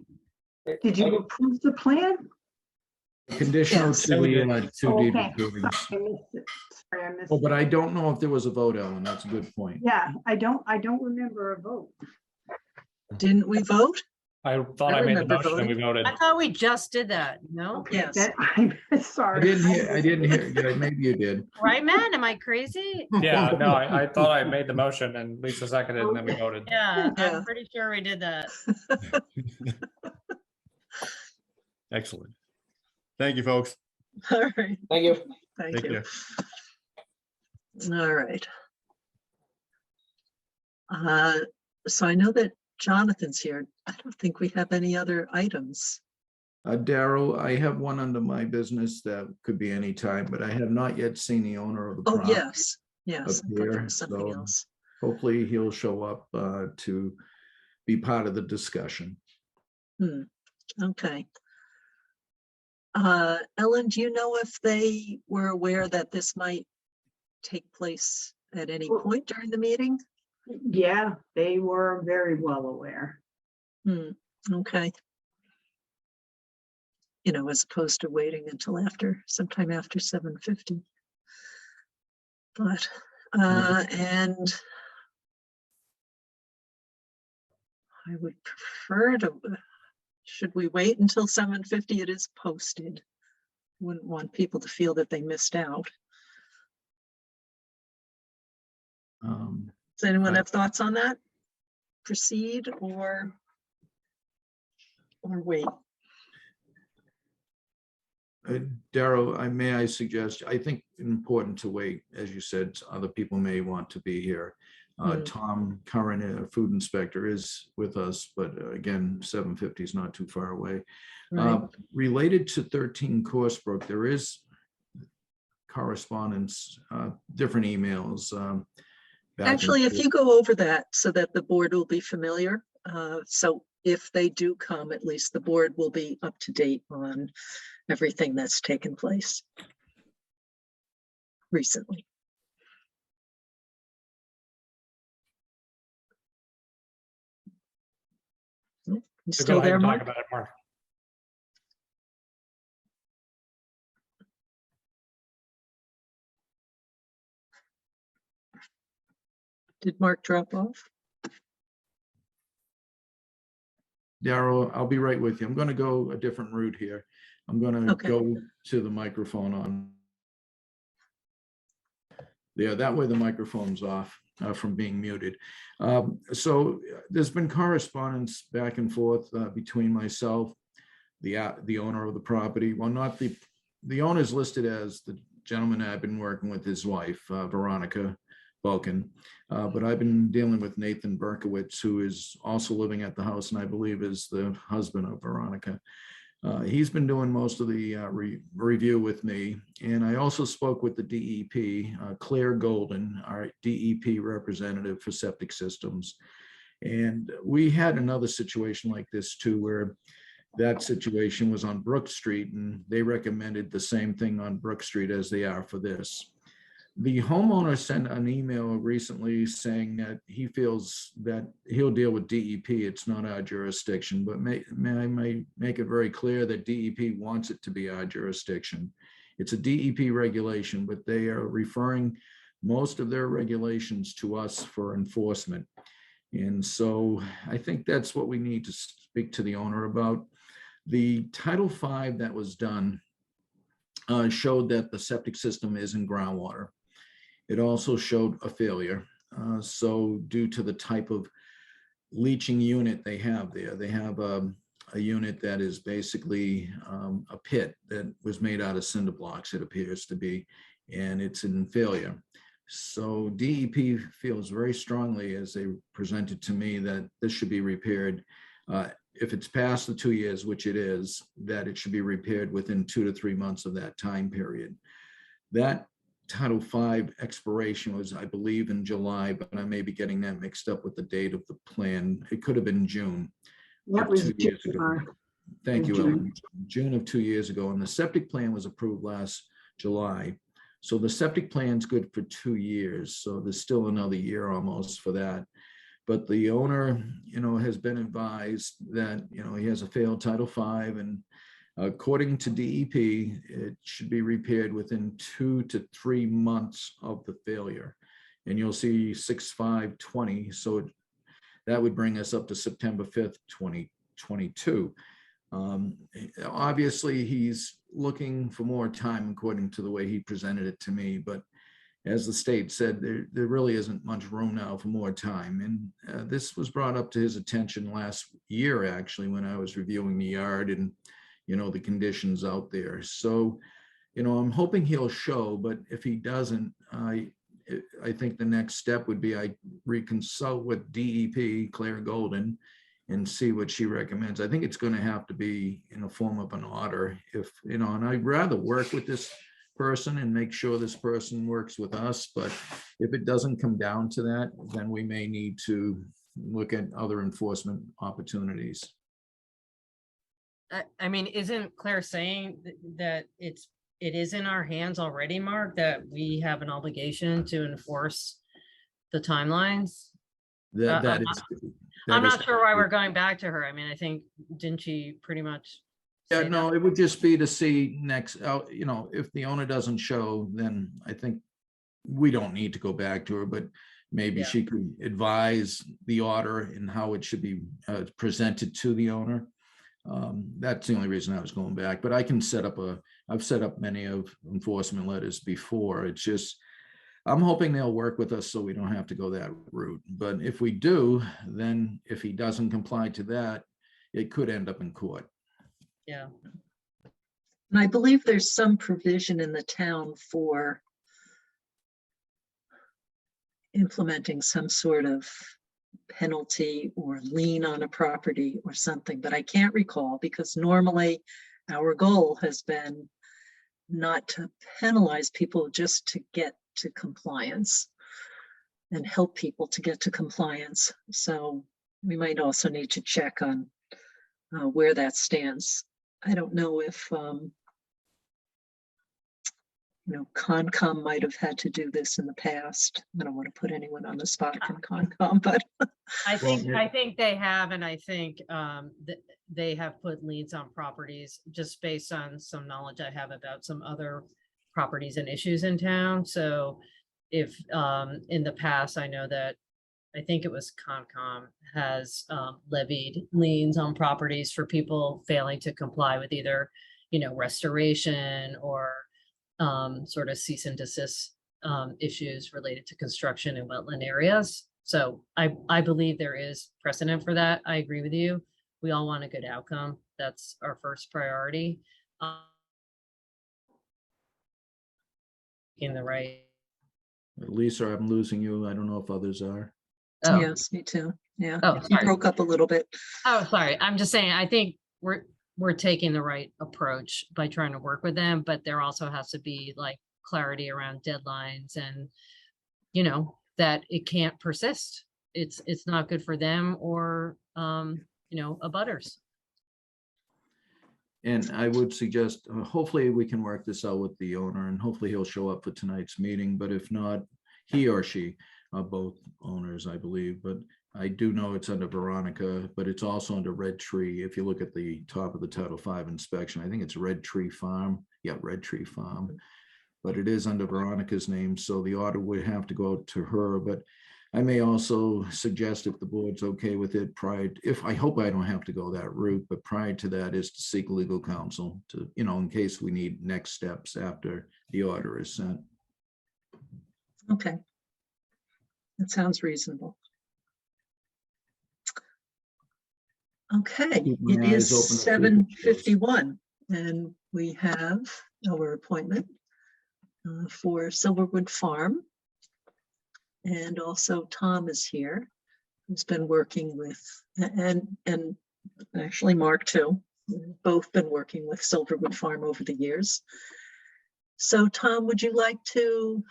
did you approve the plan? Conditional Yes. to the 2 deed Okay. recordings. I missed it. Sorry, I missed Oh, but it. I don't know if there was a vote, Ellen. That's a good point. Yeah, I don't remember a vote. Didn't we vote? I thought I I made the remember motion and we voted. I thought we just did that, no? Okay, Yes. that, I'm I sorry. didn't hear, yeah, maybe you did. Right, man? Am I crazy? Yeah, no, I thought I made the motion and Lisa seconded and then we voted. Yeah, Yeah. I'm pretty sure we did that. Excellent. Thank you, folks. All right. Thank you. Thank Take you. care. All right. So I know that Jonathan's here. I don't think we have any other items. Daryl, I have one under my business that could be any time, but I have not yet seen the owner of the Oh, property. yes, yes. up I thought there here, was something so- else. Hopefully he'll show up to be part of the discussion. Okay. Ellen, do you know if they were aware that this might take place at any Well- point during the meeting? Yeah, they were very well aware. Okay. You know, as opposed to waiting until sometime after 7:50. But, and I would prefer should we wait until 7:50? It is posted. Wouldn't want people to feel that they missed out. Does anyone have thoughts on that? Proceed or wait? Daryl, I suggest, I think important to wait, as you said, other people may want to be here. Tom Curran, food inspector, is with us, but again, 7:50 is not too far away. Right. Related to 13 Coursebrook, there is correspondence, different emails. back and Actually, if forth. you go over that so that the board will be familiar, so if they do come, at least the board will be up to date on everything that's taken place recently. You So go still ahead there, and talk Mark? about it, Mark. Did Mark drop off? Daryl, I'll be right with you. I'm going to go a different route here. I'm going to Okay. go to the microphone on. Yeah, that way the microphone's off from being muted. So there's been correspondence back and forth between myself, the owner of the property. Well, not the owner's listed as gentleman I've been working with, his wife, Veronica Balkan. But I've been dealing with Nathan Berkowitz, who is also living at the house and I believe is the husband of Veronica. He's been doing most of the review with me. And I also spoke with the DEP, Claire Golden, our DEP representative for septic systems. And we had another situation like this too, where that situation was on Brook Street and they recommended the same thing on Brook Street as they are for this. The homeowner sent an email recently saying that he feels that he'll deal with DEP. It's not our jurisdiction, but may I make it very clear that DEP wants it to be our jurisdiction. It's a DEP regulation, but they are referring most of their regulations to us for enforcement. And so I think that's what we need to speak to the owner about. The Title V that was done showed that the septic system is in groundwater. It also showed a failure. So due to the type of leaching unit they have there, they have a unit that is basically a pit that was made out of cinder blocks, it appears to be, and it's in failure. So DEP feels very strongly, as they presented to me, that this should be repaired. If it's past the 2 years, which it is, that it should be repaired within 2 to 3 months of that time period. That Title V expiration was, I believe, in July, but I may be getting that mixed up with the date of the plan. It could have been June. That was 2 years ago. June. Thank you, June. Ellen. June of 2 years ago, and the septic plan was approved last July. So the septic plan's good for 2 years. So there's still another year almost for that. But the owner, has been advised that, he has a failed Title V, and according to DEP, it should be repaired within 2 to 3 months of the failure. And you'll see 6/5/20. So that would bring us up to September 5th, 2022. Obviously, he's looking for more time according to the way he presented it to me. But as the state said, there really isn't much room now for more time. And this was brought up to his attention last year, actually, when I was reviewing the yard and the conditions out there. So, I'm hoping he'll show, but if he doesn't, I think the next step would be I reconsult with DEP, Claire Golden, and see what she recommends. I think it's going to have to be in the form of an order, and I'd rather work with this person and make sure this person works with us. But if it doesn't come down to that, then we may need to look at other enforcement opportunities. I mean, isn't Claire saying that it is in our hands already, Mark, that we have an obligation to enforce the timelines? That is. I'm not sure why we're going back to her. I mean, I think, didn't she pretty much? Yeah, no, it would just be to see next, if the owner doesn't show, then I think we don't need to go back to her, but maybe she could advise the order and how it should be presented to the owner. That's the only reason I was going back, but I can I've set up many of enforcement letters before. It's just, I'm hoping they'll work with us so we don't have to go that route. But if we do, then if he doesn't comply to that, it could end up in court. Yeah. And I believe there's some provision in the town for implementing some sort of penalty or lien on a property or something, but I can't recall, because normally our goal has been not to penalize people, just to get to compliance and help people to get to compliance. So we might also need to check on where that stands. I don't know if Concom might have had to do this in the past. I don't want to put anyone on the spot from Concom, but I think they have, and I think they have put liens on properties just based on some knowledge I have about some other properties and issues in town. So if in the past, I know that I think it was Concom has levied liens on properties for people failing to comply with either, restoration or sort of cease and desist issues related to construction in wetland areas. So I believe there is precedent for that. I agree with you. We all want a good outcome. That's our first priority. taking the right. Lisa, I'm losing you. I don't know if others are. Oh, Yes, me too. Yeah, oh, you sorry. broke up a little bit. Oh, sorry. I'm just saying, I think we're taking the right approach by trying to work with them, but there also has to be like clarity around deadlines and, you know, that it can't persist. It's not good for them or, you know, abutters. And I would suggest, hopefully we can work this out with the owner and hopefully he'll show up for tonight's meeting. But if not, he or she are both owners, I believe. But I do know it's under Veronica, but it's also under Red Tree. If you look at the top of the Title V inspection, I think it's Red Tree Farm. Yeah, Red Tree Farm. But it is under Veronica's name, so the order would have to go to her. But I may also suggest, if the board's okay with it, I hope I don't have to go that route, but prior to that is to seek legal counsel to, you know, in case we need next steps after the order is sent. Okay. That sounds reasonable. Okay, Keep my it eyes is open for future shows. 7:51 and we have our appointment for Silverwood Farm. And also Tom is here, who's been working with, and actually Mark too, both been working with Silverwood Farm over the years. So Tom, would you like to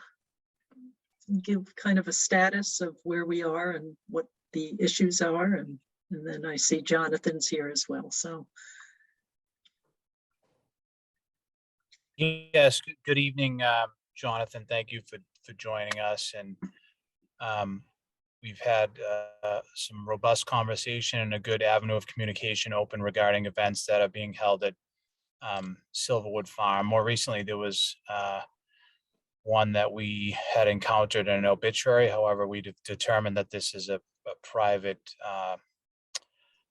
give kind of a status of where we are and what the issues are? And then I see Jonathan's here as well, so. Yes, good evening, Jonathan. Thank you for joining us. And we've had some robust conversation and a good avenue of communication open regarding events that are being held at Silverwood Farm. More recently, there was one that we had encountered in an obituary. However, we determined that this is a private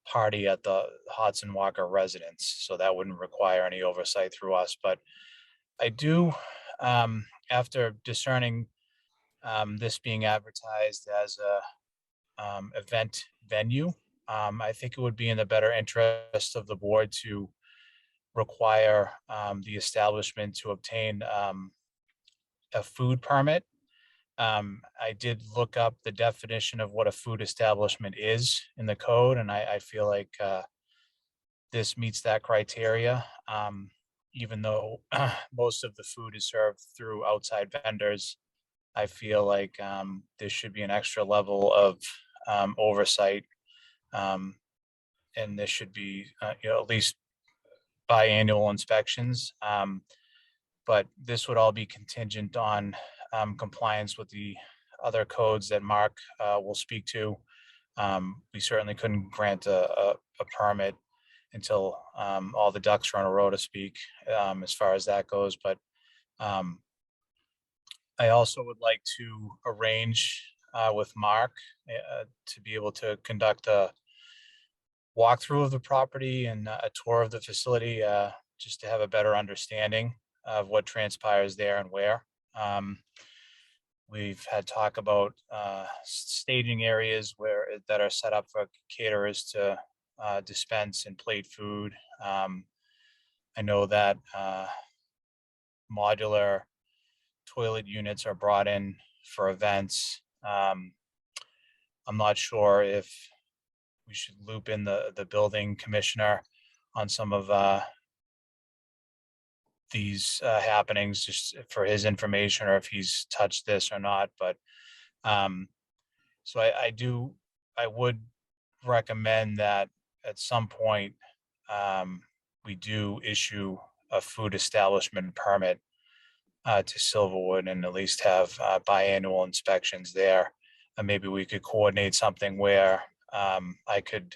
party at the Hodson Walker residence, so that wouldn't require any oversight through us. But I do, after discerning this being advertised as a event venue, I think it would be in the better interest of the board to require the establishment to obtain a food permit. I did look up the definition of what a food establishment is in the code, and I feel like this meets that criteria. Even though most of the food is served through outside vendors, I feel like there should be an extra level of oversight, and there should be you know, at least biannual inspections. But this would all be contingent on compliance with the other codes that Mark will speak to. We certainly couldn't grant a permit until all the ducks are in a row, to speak, as far as that goes. But I also would like to arrange with Mark to be able to conduct a walkthrough of the property and a tour of the facility, just to have a better understanding of what transpires there and where. We've had talk about staging areas that are set up for caterers to dispense and plate food. I know that modular toilet units are brought in for events. I'm not sure if we should loop in the building commissioner on some of these happenings, just for his information, or if he's touched this or not. But so I would recommend that at some point we do issue a food establishment permit to Silverwood, and at least have biannual inspections there. And maybe we could coordinate something where I could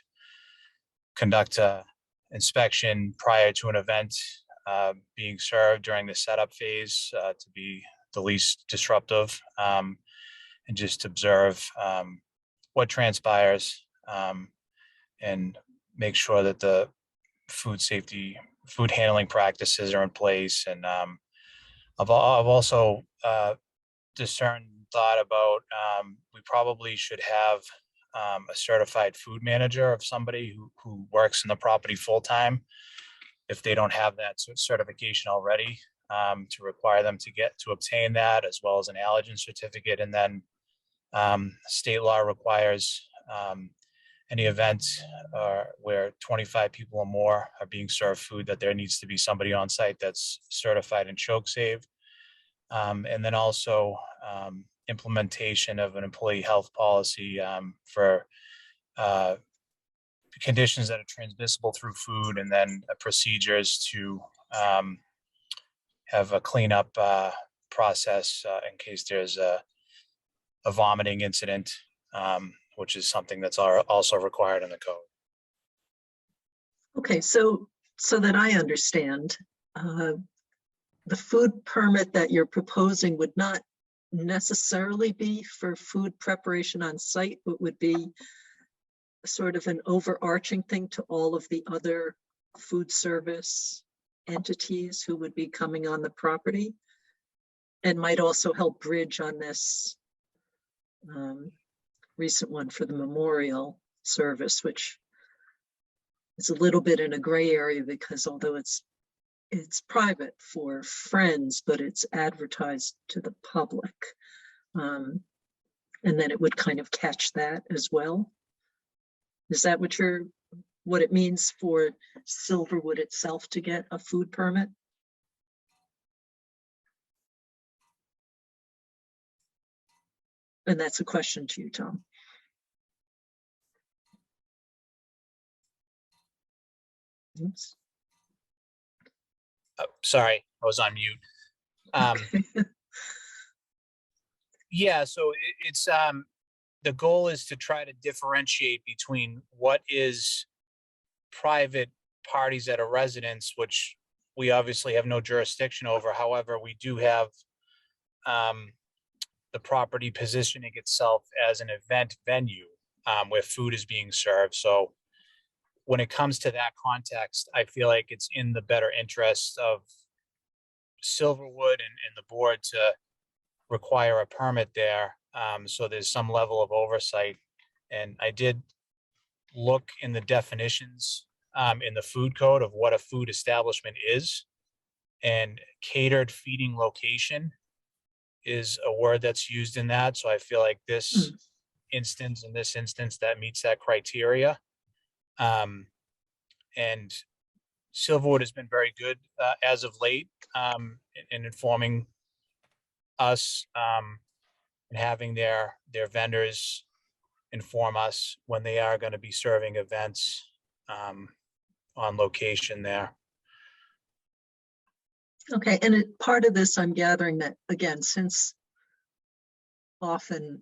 conduct a inspection prior to an event being served during the setup phase to be the least disruptive, and just observe what transpires, and make sure that the food handling practices are in place. And I've also discerned thought about we probably should have a certified food manager, of somebody who works in the property full time, if they don't have that certification already. to require them to obtain that, as well as an allergen certificate. And then state law requires any event where 25 people or more are being served food, that there needs to be somebody on site that's certified in choke save. And then also implementation of an employee health policy for conditions that are transmissible through food, and then procedures to have a cleanup process in case there's a vomiting incident, which is something that's also required in the code. Okay, so that I understand, the food permit that you're proposing would not necessarily be for food preparation on site, but would be sort of an overarching thing to all of the other food service entities who would be coming on the property, and might also help bridge on this recent one for the memorial service, which is a little bit in a gray area, because although it's private for friends, but it's advertised to the public. And then it would kind of catch that as well. Is that what it means for Silverwood itself to get a food permit? And that's a question to you, Tom. Oops. Sorry, I was on mute. Yeah, so it's the goal is to try to differentiate between what is private parties at a residence, which we obviously have no jurisdiction over. However, we do have the property positioning itself as an event venue where food is being served. So when it comes to that context, I feel like it's in the better interest of Silverwood and the board to require a permit there. So there's some level of oversight. And I did look in the definitions in the food code of what a food establishment is. And catered feeding location is a word that's used in that. So I feel like in this instance, that meets that criteria. And Silverwood has been very good as of late in informing us and having their vendors inform us when they are going to be serving events on location there. Okay, and part of this, I'm gathering that, again, since often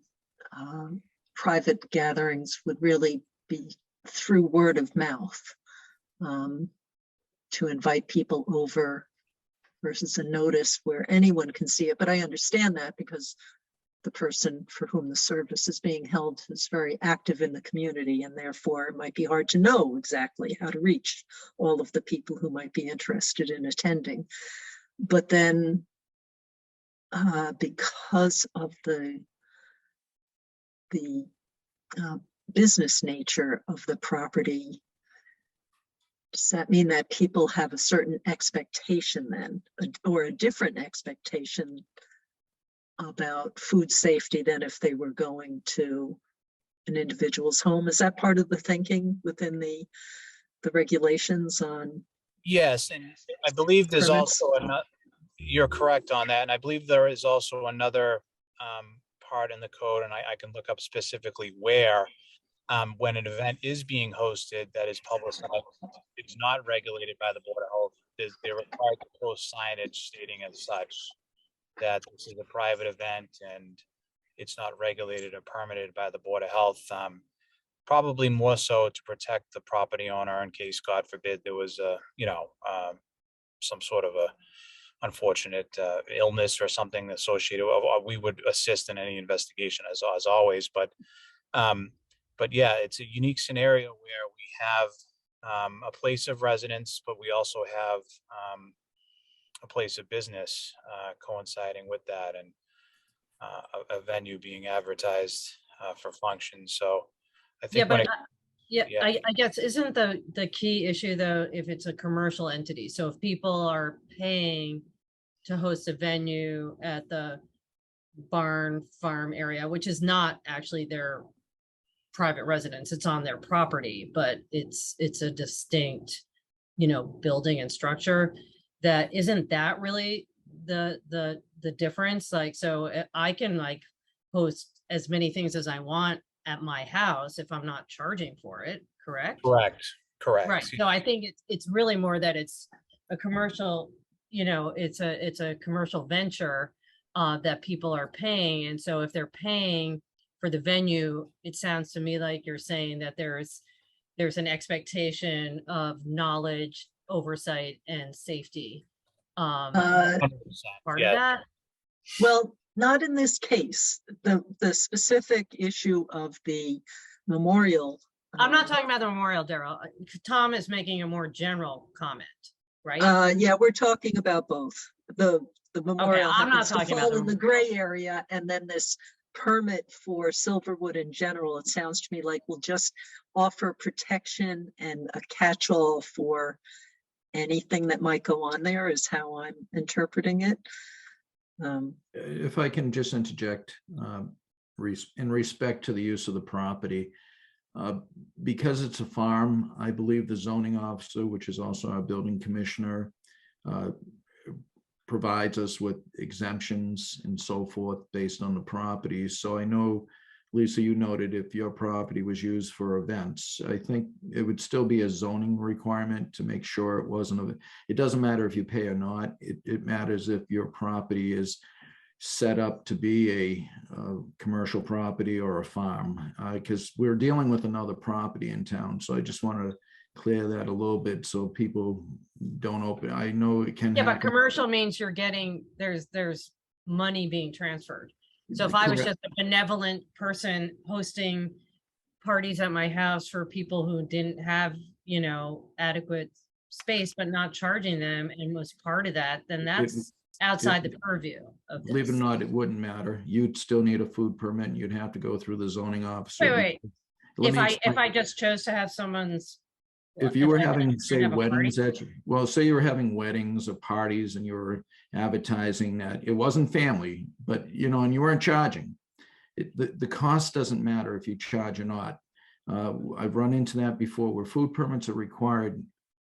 private gatherings would really be through word of mouth to invite people over versus a notice where anyone can see it. But I understand that because the person for whom the service is being held is very active in the community, and therefore it might be hard to know exactly how to reach all of the people who might be interested in attending. But then because of the business nature of the property, does that mean that people have a certain expectation then, or a different expectation about food safety than if they were going to an individual's home? Is that part of the thinking within the regulations on? Yes, and I believe there's permits? also another, you're correct on that. And I believe there is also another part in the code, and I can look up specifically where, when an event is being hosted that is publicized, it's not regulated by the Board of Health. They're required to post signage stating as such that this is a private event and it's not regulated or permitted by the Board of Health. Probably more so to protect the property owner in case, God forbid, there was some sort of a unfortunate illness or something associated. We would assist in any investigation as always, but yeah, it's a unique scenario where we have a place of residence, but we also have a place of business coinciding with that, and a venue being advertised for functions. So I think I guess isn't the key issue though, if it's a commercial entity? So if people are paying to host a venue at the barn farm area, which is not actually their private residence, it's on their property, but it's a distinct, building and structure. That isn't that really the difference. Like, so I can like host as many things as I want at my house if I'm not charging for it, correct? Correct, correct. Right, so I think it's really more that it's a commercial, it's a commercial venture that people are paying. And so if they're paying for the venue, it sounds to me like you're saying that there's an expectation of knowledge, oversight, and safety. Uh, 100%, Part yeah. of that. Well, not in this case. The specific issue of the memorial. I'm not talking about the memorial, Daryl. Tom is making a more general comment, right? Yeah, we're talking about both. The memorial I'm not happens to talking about fall the in the memorial. gray area, and then this permit for Silverwood in general, it sounds to me like we'll just offer protection and a catch-all for anything that might go on there, is how I'm interpreting it. If I can just interject, in respect to the use of the property, because it's a farm, I believe the zoning officer, which is also our building commissioner, provides us with exemptions and so forth based on the properties. So I know, Lisa, you noted if your property was used for events, I think it would still be a zoning requirement to make sure it wasn't, it doesn't matter if you pay or not. It matters if your property is set up to be a commercial property or a farm, because we're dealing with another property in town. So I just want to clear that a little bit so people don't open. I know it can Yeah, but happen. commercial means you're getting, there's money being transferred. So if I was Correct. just a benevolent person hosting parties at my house for people who didn't have, adequate space, but not charging them and was part of that, then that's outside the purview of Believe it or this. not, it wouldn't matter. You'd still need a food permit and you'd have to go through the zoning officer. Wait. Let If me I explain. just chose to have someone's. If you were if I having, just say, have a party- weddings say you were having weddings or parties and you were advertising that it wasn't family, but and you weren't charging. The cost doesn't matter if you charge or not. I've run into that before where food permits are required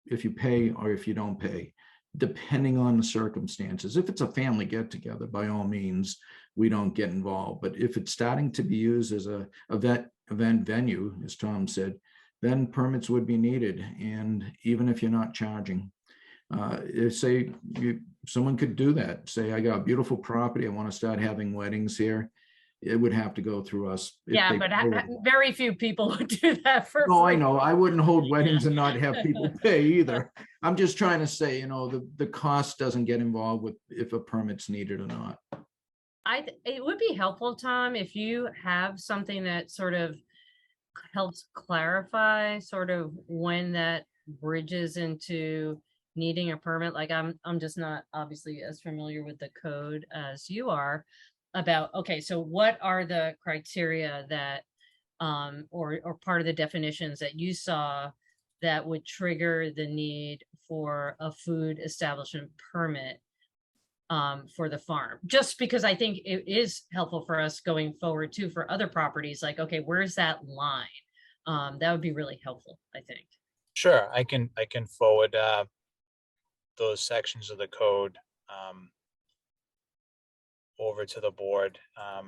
if you pay or if you don't pay, depending on the circumstances. If it's a family get together, by all means, we don't get involved. But if it's starting to be used as a event venue, as Tom said, then permits would be needed. And even if you're not charging, someone could do that. Say, I got a beautiful property, I want to start having weddings here. It would have to go through us. Yeah, but very few people would do that for No, I free. know. I wouldn't hold weddings and not have people pay either. I'm just trying to say, the cost doesn't get involved with if a permit's needed or not. It would be helpful, Tom, if you have something that sort of helps clarify sort of when that bridges into needing a permit. Like I'm just not obviously as familiar with the code as you are about, okay, so what are the criteria that or part of the definitions that you saw that would trigger the need for a food establishment permit for the farm? Just because I think it is helpful for us going forward too, for other properties, like, okay, where's that line? That would be really helpful, I think. Sure, I can forward those sections of the code over to the board. I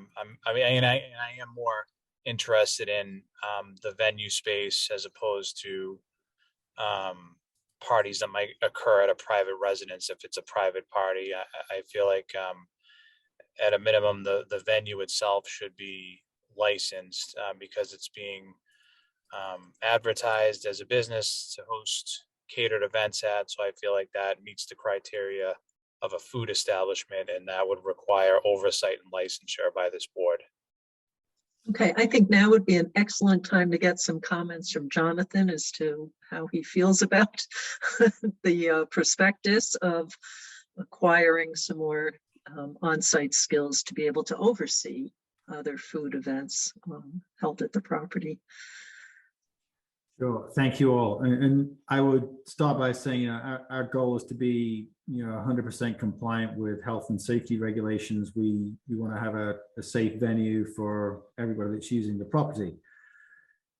am more interested in the venue space as opposed to parties that might occur at a private residence. If it's a private party, I feel like at a minimum, the venue itself should be licensed because it's being advertised as a business to host catered events at. So I feel like that meets the criteria of a food establishment, and that would require oversight and licensure by this board. Okay, I think now would be an excellent time to get some comments from Jonathan as to how he feels about the prospectus of acquiring some more on-site skills to be able to oversee other food events held at the property. Sure. Thank you all. And I would start by saying, our goal is to be, 100% compliant with health and safety regulations. We want to have a safe venue for everybody that's using the property.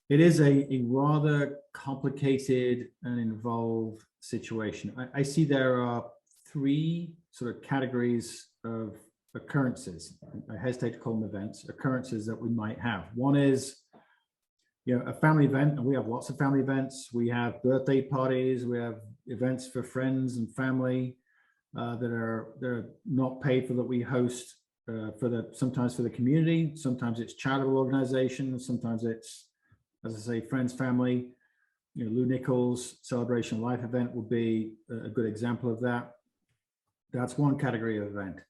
It is a rather complicated and involved situation. I see there are three sort of categories of occurrences. I hesitate to call them events, occurrences that we might have. One is, a family event, and we have lots of family events. We have birthday parties, we have events for friends and family that are not paid for, that we host sometimes for the community. Sometimes it's charitable organizations, sometimes it's, as I say, friends, family. Lou Nichols Celebration of Life event would be a good example of that. That's one category of event.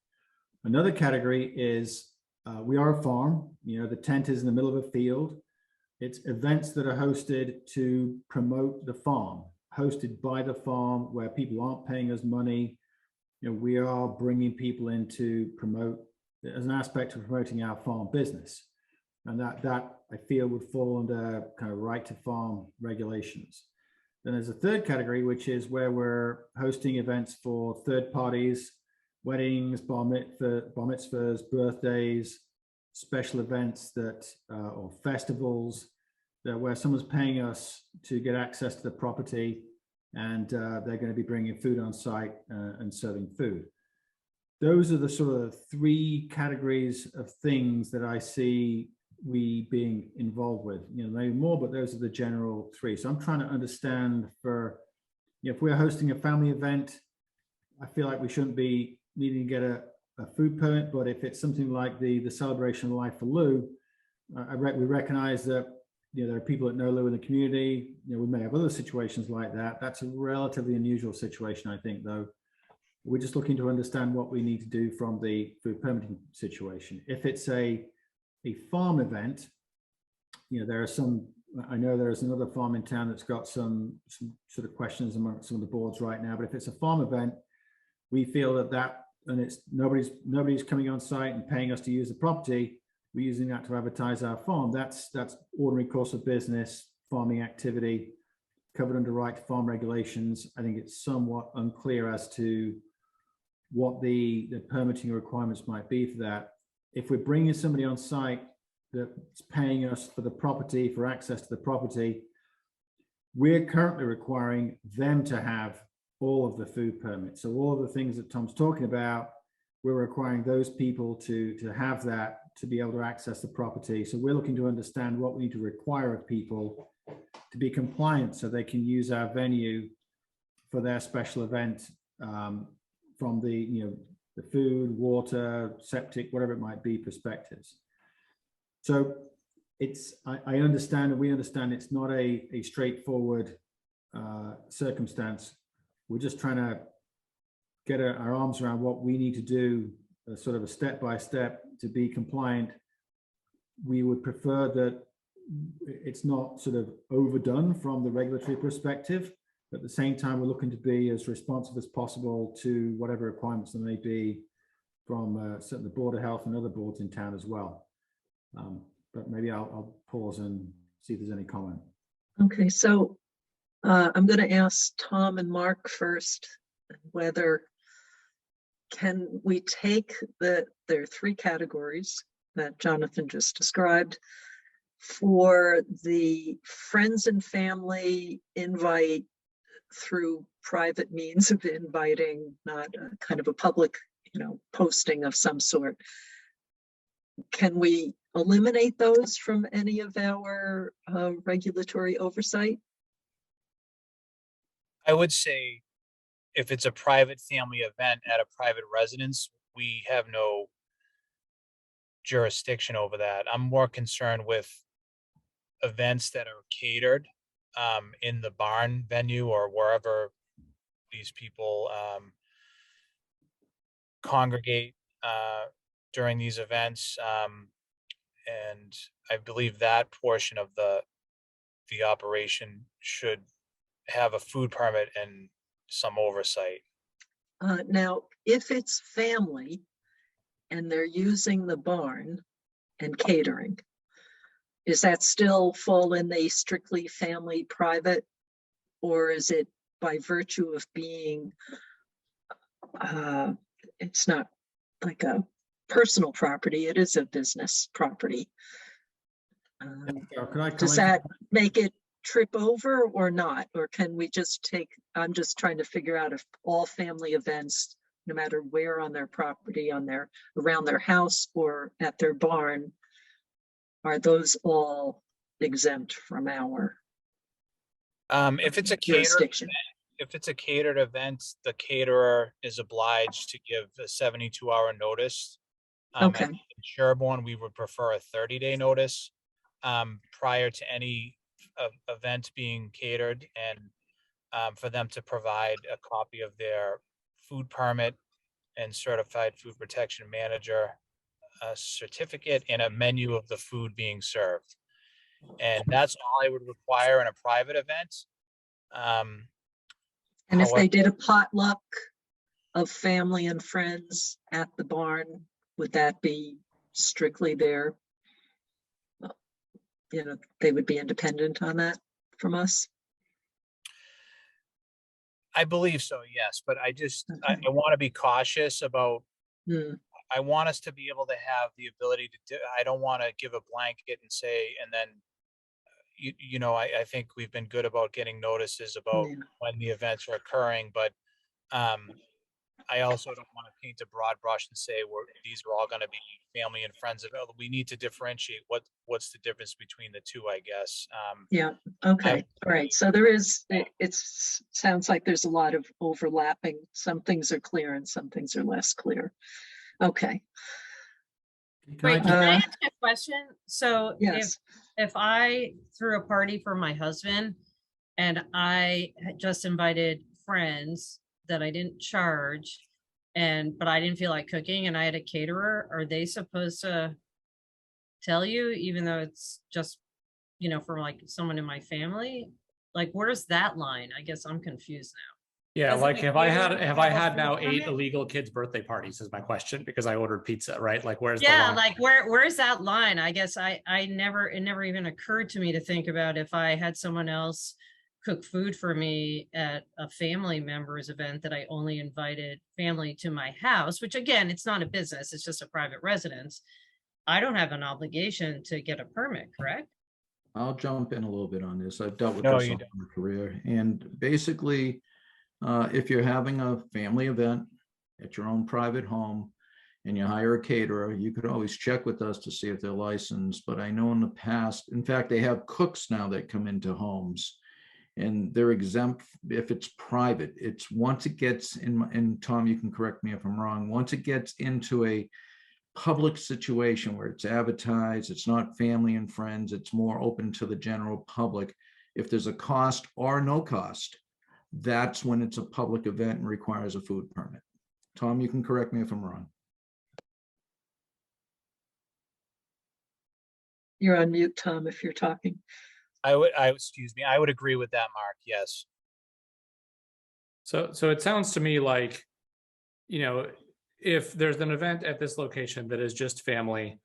Another category is we are a farm. The tent is in the middle of a field. It's events that are hosted to promote the farm, hosted by the farm, where people aren't paying us money. We are bringing people in to promote, as an aspect of promoting our farm business. And that I feel would fall under kind of right to farm regulations. Then there's a third category, which is where we're hosting events for third parties, weddings, bar mitzvahs, birthdays, special events or festivals where someone's paying us to get access to the property, and they're going to be bringing food on site and serving food. Those are the sort of three categories of things that I see we being involved with. Maybe more, but those are the general three. So I'm trying to understand, if we're hosting a family event, I feel like we shouldn't be needing to get a food permit. But if it's something like the Celebration of Life for Lou, we recognize that there are people that know Lou in the community. We may have other situations like that. That's a relatively unusual situation, I think, though. We're just looking to understand what we need to do from the food permitting situation. If it's a farm event, there are some. I know there is another farm in town that's got some sort of questions among some of the boards right now. But if it's a farm event, we feel that and it's nobody's coming on site and paying us to use the property. We're using that to advertise our farm. That's ordinary course of business, farming activity, covered under right to farm regulations. I think it's somewhat unclear as to what the permitting requirements might be for that. If we're bringing somebody on site that's paying us for the property, for access to the property, we're currently requiring them to have all of the food permits. So all of the things that Tom's talking about, we're requiring those people to have that, to be able to access the property. So we're looking to understand what we need to require of people to be compliant so they can use our venue for their special event, from the food, water, septic, whatever it might be, perspectives. So I understand, and we understand it's not a straightforward circumstance. We're just trying to get our arms around what we need to do, sort of a step-by-step to be compliant. We would prefer that it's not sort of overdone from the regulatory perspective. But at the same time, we're looking to be as responsive as possible to whatever requirements there may be from certainly the Board of Health and other boards in town as well. But maybe I'll pause and see if there's any comment. Okay, so I'm going to ask Tom and Mark first whether can we take there are three categories that Jonathan just described. For the friends and family invite through private means of inviting, not a kind of a public, posting of some sort. Can we eliminate those from any of our regulatory oversight? I would say if it's a private family event at a private residence, we have no jurisdiction over that. I'm more concerned with events that are catered in the barn venue or wherever these people congregate during these events. And I believe that portion of the operation should have a food permit and some oversight. Now, if it's family and they're using the barn and catering, is that still fall in the strictly family private? Or is it by virtue of being, it's not like a personal property, it is a business property? Does that make it trip over or not? Or can we just take, I'm just trying to figure out if all family events, no matter where on their property, around their house or at their barn, are those all exempt from our If it's a catered, jurisdiction? if it's a catered event, the caterer is obliged to give a 72-hour notice. Okay. In Sherborn, we would prefer a 30-day notice prior to any event being catered, and for them to provide a copy of their food permit and certified food protection manager certificate and a menu of the food being served. And that's all I would require in a private event. And if they did a potluck of family and friends at the barn, would that be strictly their, they would be independent on that from us? I believe so, yes, but I Okay. want to be cautious about, Hmm. I want us to be able to have the ability to do, I don't want to give a blanket and say, and then, I think we've been good about getting notices about Yeah. when the events are occurring, but I also don't want to paint a broad brush and say these are all going to be family and friends. We need to differentiate what's the difference between the two, I guess. Yeah, okay, all right. So there is, it sounds like there's a lot of overlapping. Some things are clear and some things are less clear. Okay. Wait, can I ask a question? So Yes. if I threw a party for my husband and I had just invited friends that I didn't charge, but I didn't feel like cooking and I had a caterer, are they supposed to tell you, even though it's just, for like someone in my family? Like, where's that line? I guess I'm confused now. Yeah, Doesn't like the have I caterer had have a now food 8 permit? illegal kids' birthday parties is my question, because I ordered pizza, right? Like where's the Yeah, line? like where's that line? I guess it never even occurred to me to think about if I had someone else cook food for me at a family member's event that I only invited family to my house, which again, it's not a business, it's just a private residence. I don't have an obligation to get a permit, correct? I'll jump in a little bit on this. I've dealt with No, this you in my career. And basically, if you're having a family event at your own private home and you hire a caterer, you could always check with us to see if they're licensed. But I know in the past, in fact, they have cooks now that come into homes and they're exempt if it's private. It's once it gets in, and Tom, you can correct me if I'm wrong, once it gets into a public situation where it's advertised, it's not family and friends, it's more open to the general public. If there's a cost or no cost, that's when it's a public event and requires a food permit. Tom, you can correct me if I'm wrong. You're on mute, Tom, if you're talking. I would agree with that, Mark. Yes. So it sounds to me like, if there's an event at this location that is just family,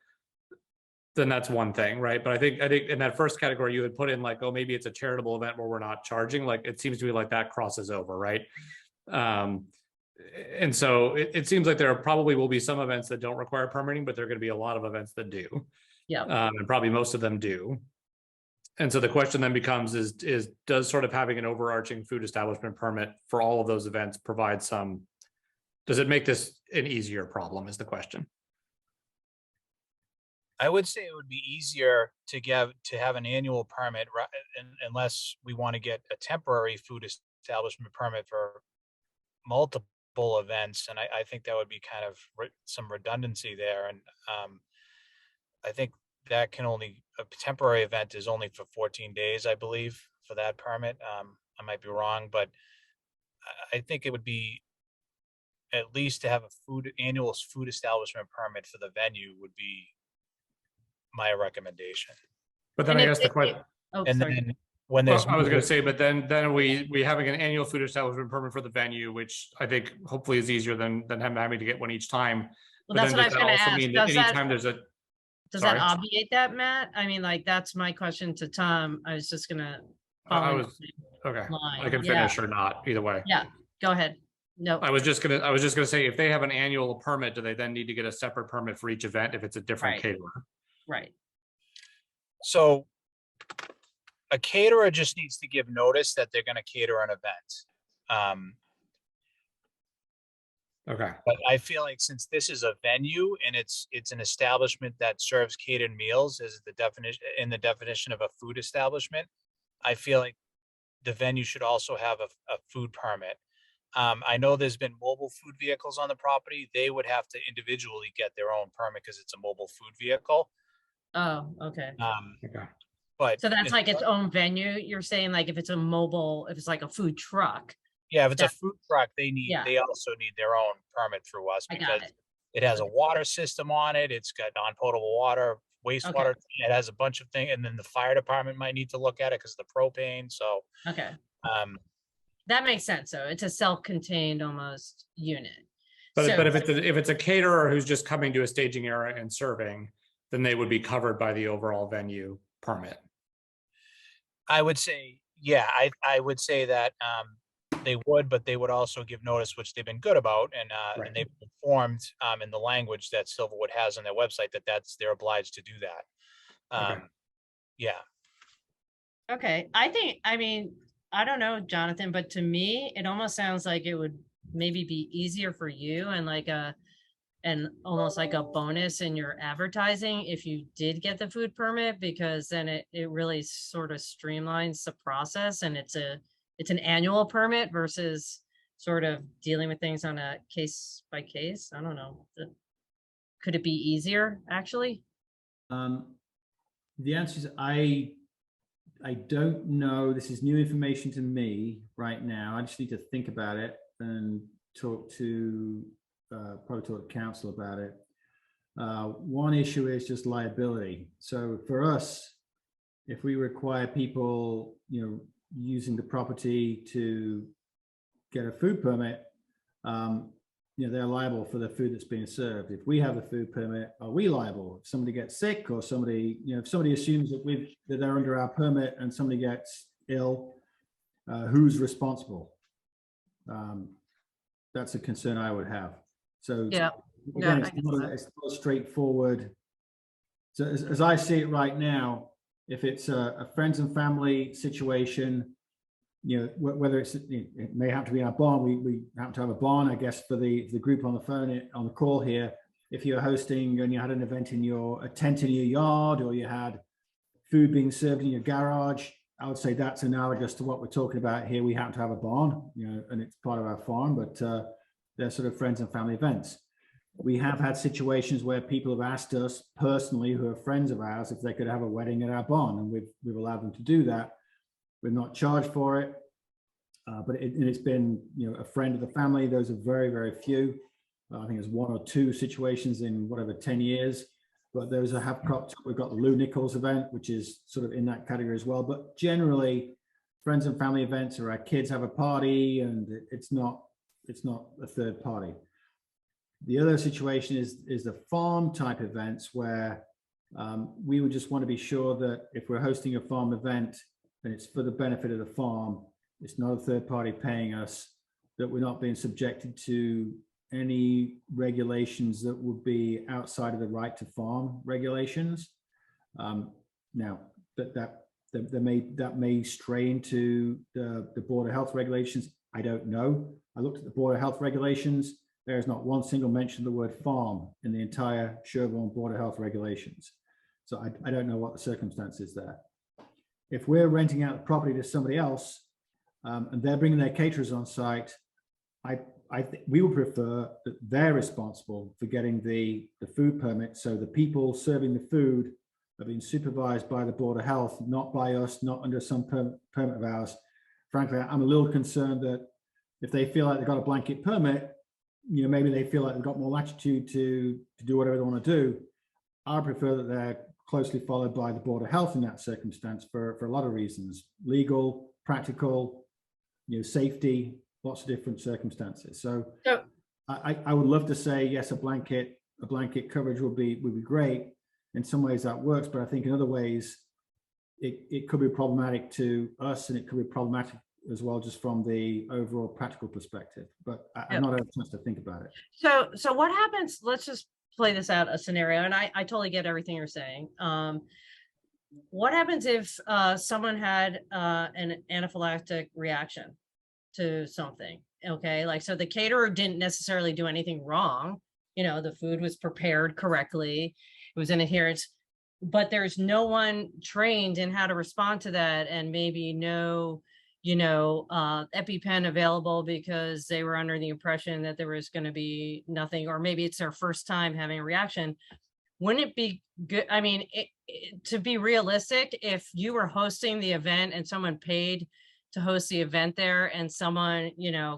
then that's one thing, right? But I think in that first category, you would put in like, oh, maybe it's a charitable event where we're not charging. Like, it seems to me like that crosses over, right? And so it seems like there probably will be some events that don't require permitting, but there are going to be a lot of events that do. Yeah. And probably most of them do. And so the question then becomes is does sort of having an overarching food establishment permit for all of those events provide some, does it make this an easier problem is the question. I would say it would be easier to have an annual permit unless we want to get a temporary food establishment permit for multiple events. And I think that would be kind of some redundancy there. And I think that a temporary event is only for 14 days, I believe, for that permit. I might be wrong, but I think it would be at least to have a annual food establishment permit for the venue would be my recommendation. But then I guess the question, And then when there's, I was going to say, but then we having an annual food establishment permit for the venue, which I think hopefully is easier than having to get one each time. Well, But that's then what I does was that gonna also ask. mean that anytime there's a Does that Sorry? obviate that, Matt? I mean, like, that's my question to Tom. I was just gonna. I follow was, okay, I line. can Yeah. finish or not, either way. Yeah, go ahead. No, I was just gonna say, if they have an annual permit, do they then need to get a separate permit for each event if it's a different Right. caterer? right. So a caterer just needs to give notice that they're gonna cater an event. Okay, But I feel like since this is a venue and it's an establishment that serves catered meals as the definition of a food establishment, I feel like the venue should also have a food permit. I know there's been mobile food vehicles on the property. They would have to individually get their own permit because it's a mobile food vehicle. Oh, okay. okay. But So that's as like its far- own venue. You're saying like if it's a mobile, if it's like a food truck. Yeah, if it's a that- food truck, they Yeah. also need their own permit through us I because got it. it has a water system on it. It's got non-potable water, wastewater. It has a bunch of things, and then the fire department might need to look at it because of the propane. So, Okay, um, that makes sense. So it's a self-contained almost unit. But So- if it's a caterer who's just coming to a staging area and serving, then they would be covered by the overall venue permit. I would say, yeah, I would say that they would, but they would also give notice, which they've been good about, and Right. and they've informed in the language that Silverwood has on their website that they're obliged to do that. Okay. Yeah. Okay, I mean, I don't know, Jonathan, but to me, it almost sounds like it would maybe be easier for you and like and almost like a bonus in your advertising if you did get the food permit, because then it really sort of streamlines the process, and it's an annual permit versus sort of dealing with things on a case by case. I don't know. Could it be easier, actually? The answer is I don't know. This is new information to me right now. I just need to think about it and talk to probably talk to council about it. One issue is just liability. So for us, if we require people, using the property to get a food permit, they're liable for the food that's being served. If we have a food permit, are we liable? If somebody gets sick or somebody, if somebody assumes that they're under our permit and somebody gets ill, who's responsible? That's a concern I would have. So Yeah. again, I it's guess not that. it's not straightforward. So as I see it right now, if it's a friends and family situation, whether it may have to be our barn, we happen to have a barn, I guess, for the group on the phone, on the call here. If you're hosting and you had an event a tent in your yard, or you had food being served in your garage, I would say that's analogous to what we're talking about here. We happen to have a barn, and it's part of our farm, but they're sort of friends and family events. We have had situations where people have asked us personally, who are friends of ours, if they could have a wedding at our barn, and we've allowed them to do that. We're not charged for it, but it's been, a friend of the family. Those are very, very few. I think there's one or two situations in 10 years, but those have cropped up. We've got the Lou Nichols event, which is sort of in that category as well. But generally, friends and family events, or our kids have a party, and it's not a third party. The other situation is the farm type events where we would just want to be sure that if we're hosting a farm event and it's for the benefit of the farm, it's not a third party paying us, that we're not being subjected to any regulations that would be outside of the right to farm regulations. Now that may stray into the Board of Health regulations. I don't know. I looked at the Board of Health regulations. There is not one single mention of the word farm in the entire Sherborn Board of Health regulations. So I don't know what the circumstance is there. If we're renting out the property to somebody else, and they're bringing their caterers on site, I think we would prefer that they're responsible for getting the food permit. So the people serving the food are being supervised by the Board of Health, not by us, not under some permit of ours. Frankly, I'm a little concerned that if they feel like they've got a blanket permit, maybe they feel like they've got more latitude to do whatever they want to do. I prefer that they're closely followed by the Board of Health in that circumstance for a lot of reasons: legal, practical, safety, lots of different circumstances. So I would love to say yes, a blanket coverage would be great, in some ways that works, but I think in other ways, it could be problematic to us, and it could be problematic as well, just from the overall practical perspective. But I've not had a chance to think about it. So what happens, let's just play this out a scenario, and I totally get everything you're saying. What happens if someone had an anaphylactic reaction to something? Okay, like, so the caterer didn't necessarily do anything wrong. You know, the food was prepared correctly, it was in adherence, but there's no one trained in how to respond to that, and maybe no, EpiPen available because they were under the impression that there was going to be nothing, or maybe it's their first time having a reaction. Wouldn't it be good? I mean, to be realistic, if you were hosting the event and someone paid to host the event there, and someone,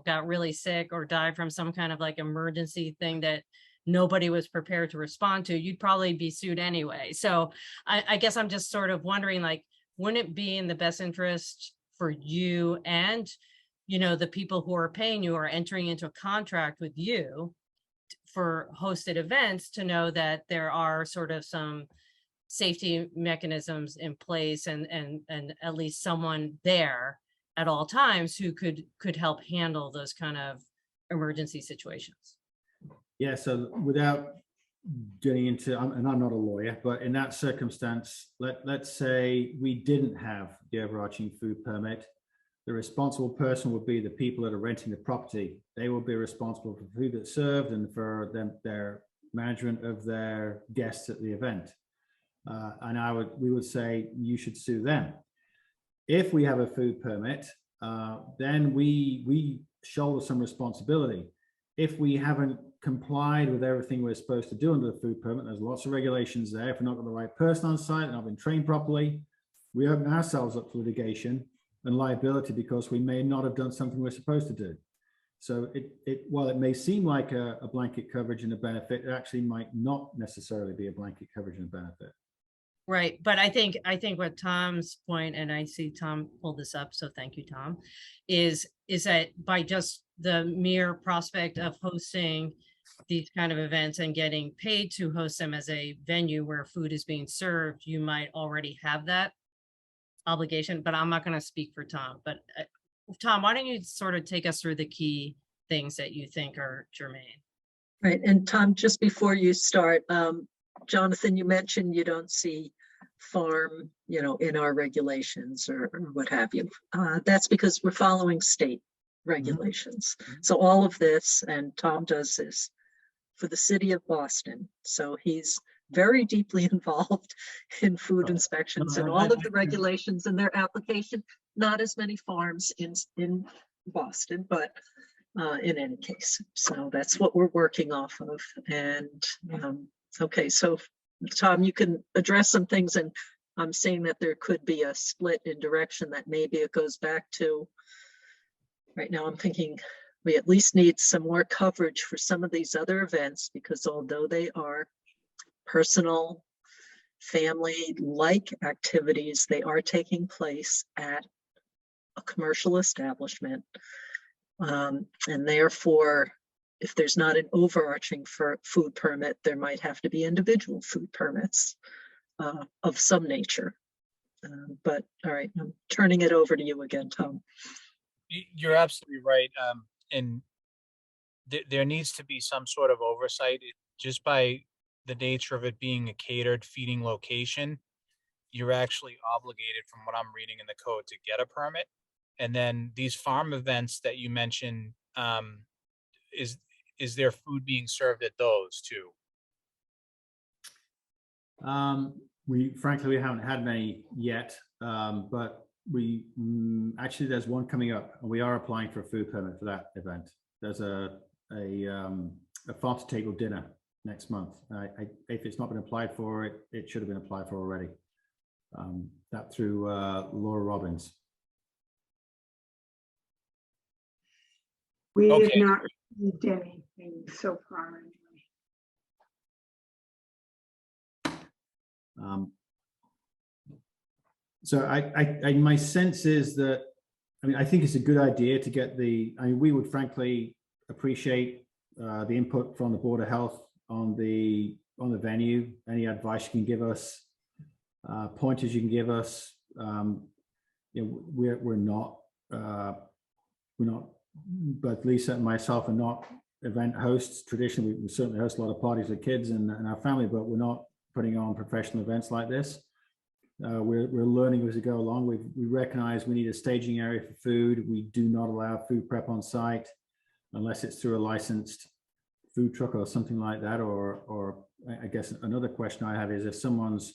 got really sick or died from some kind of like emergency thing that nobody was prepared to respond to, you'd probably be sued anyway. So I guess I'm just sort of wondering, like, wouldn't it be in the best interest for you and, the people who are paying you or entering into a contract with you for hosted events to know that there are sort of some safety mechanisms in place, and at least someone there at all times who could help handle those kind of emergency situations? Yeah, so without getting into, and I'm not a lawyer, but in that circumstance, let's say we didn't have the overarching food permit. The responsible person would be the people that are renting the property. They will be responsible for the food that's served and for their management of their guests at the event. And we would say you should sue them. If we have a food permit, then we shoulder some responsibility. If we haven't complied with everything we're supposed to do under the food permit, there's lots of regulations there. If we're not got the right person on site and not been trained properly, we open ourselves up to litigation and liability because we may not have done something we're supposed to do. So while it may seem like a blanket coverage and a benefit, it actually might not necessarily be a blanket coverage and a benefit. Right. But I think what Tom's point, and I see Tom pulled this up, so thank you, Tom, is that by just the mere prospect of hosting these kind of events and getting paid to host them as a venue where food is being served, you might already have that obligation. But I'm not going to speak for Tom. But Tom, why don't you sort of take us through the key things that you think are germane? Right. And Tom, just before you start, Jonathan, you mentioned you don't see farm, in our regulations or what have you. That's because we're following state regulations. So all of this, and Tom does this for the city of Boston. So he's very deeply involved in food inspections and all of the regulations and their application. Not as many farms in Boston, but in any case. So that's what we're working off of. And okay, so Tom, you can address some things, and I'm saying that there could be a split in direction that maybe it goes back to, right now I'm thinking we at least need some more coverage for some of these other events, because although they are personal, family-like activities, they are taking place at a commercial establishment. And therefore, if there's not an overarching food permit, there might have to be individual food permits of some nature. But all right, I'm turning it over to you again, Tom. You're absolutely right. And there needs to be some sort of oversight. Just by the nature of it being a catered feeding location, you're actually obligated, from what I'm reading in the code, to get a permit. And then these farm events that you mentioned, is there food being served at those too? Frankly, we haven't had many yet, but actually there's one coming up, and we are applying for a food permit for that event. There's a farm to table dinner next month. If it's not been applied for, it should have been applied for already. That through Laura Robbins. We Okay. have not received anything so far. So my sense is that, I think it's a good idea to get we would frankly appreciate the input from the Board of Health on the on the venue, any advice you can give us, pointers you can give us. We're not, both Lisa and myself are not event hosts. Traditionally, we certainly host a lot of parties with kids and our family, but we're not putting on professional events like this. We're learning as we go along. We recognize we need a staging area for food. We do not allow food prep on site unless it's through a licensed food truck or something like that. Or I guess another question I have is if someone's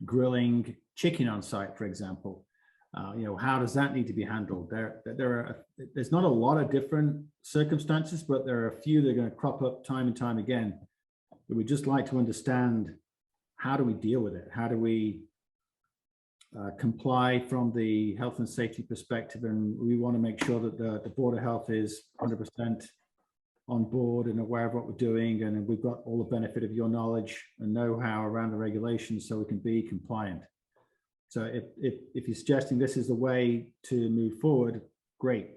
grilling chicken on site, for example, how does that need to be handled? There's not a lot of different circumstances, but there are a few that are going to crop up time and time again. We'd just like to understand, how do we deal with it? How do we comply from the health and safety perspective? And we want to make sure that the Board of Health is 100% on board and aware of what we're doing. And we've got all the benefit of your knowledge and know-how around the regulations so we can be compliant. So if you're suggesting this is the way to move forward, great.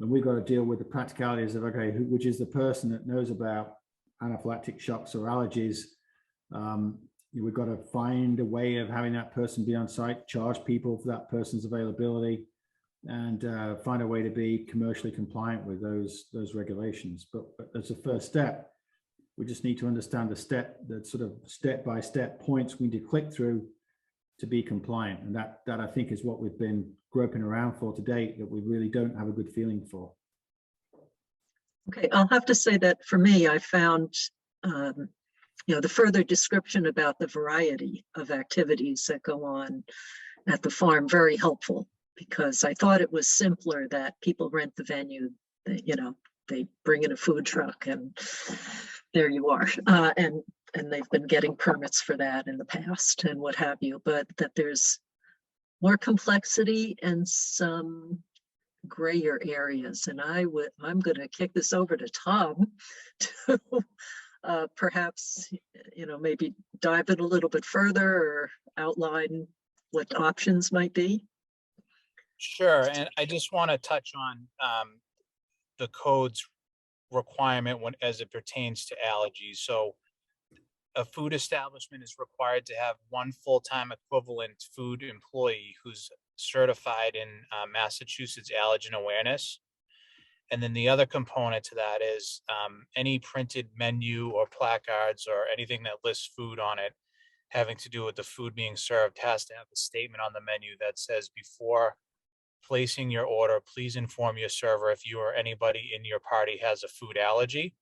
And we've got to deal with the practicalities of, okay, which is the person that knows about anaphylactic shocks or allergies. We've got to find a way of having that person be on site, charge people for that person's availability, and find a way to be commercially compliant with those regulations. But as a first step, we just need to understand the sort of step-by-step points we need to click through to be compliant. And that I think is what we've been groping around for to date, that we really don't have a good feeling for. Okay, I'll have to say that for me, I found the further description about the variety of activities that go on at the farm very helpful, because I thought it was simpler that people rent the venue, they bring in a food truck and there you are. And they've been getting permits for that in the past and what have you, but that there's more complexity and some grayer areas. And I'm going to kick this over to Tom to perhaps, maybe dive in a little bit further or outline what options might be. Sure, and I just want to touch on the code's requirement as it pertains to allergies. So a food establishment is required to have one full-time equivalent food employee who's certified in Massachusetts allergen awareness. And then the other component to that is any printed menu or placards or anything that lists food on it having to do with the food being served has to have a statement on the menu that says, before placing your order, please inform your server if you or anybody in your party has a food allergy.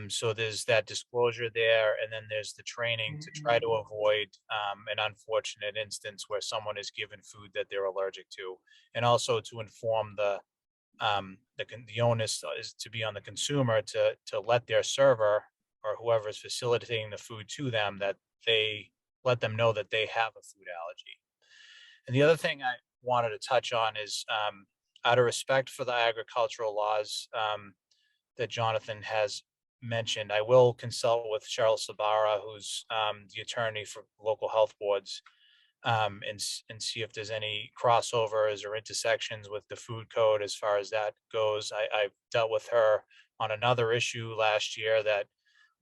So there's that disclosure there, and then there's the training to try to avoid an unfortunate instance where someone is given food that they're allergic to, and also to inform the onus is to be on the consumer to let their server or whoever is facilitating the food to them, that they let them know that they have a food allergy. And the other thing I wanted to touch on is out of respect for the agricultural laws that Jonathan has mentioned, I will consult with Cheryl Sabara, who's the attorney for local health boards, and see if there's any crossovers or intersections with the food code as far as that goes. I've dealt with her on another issue last year that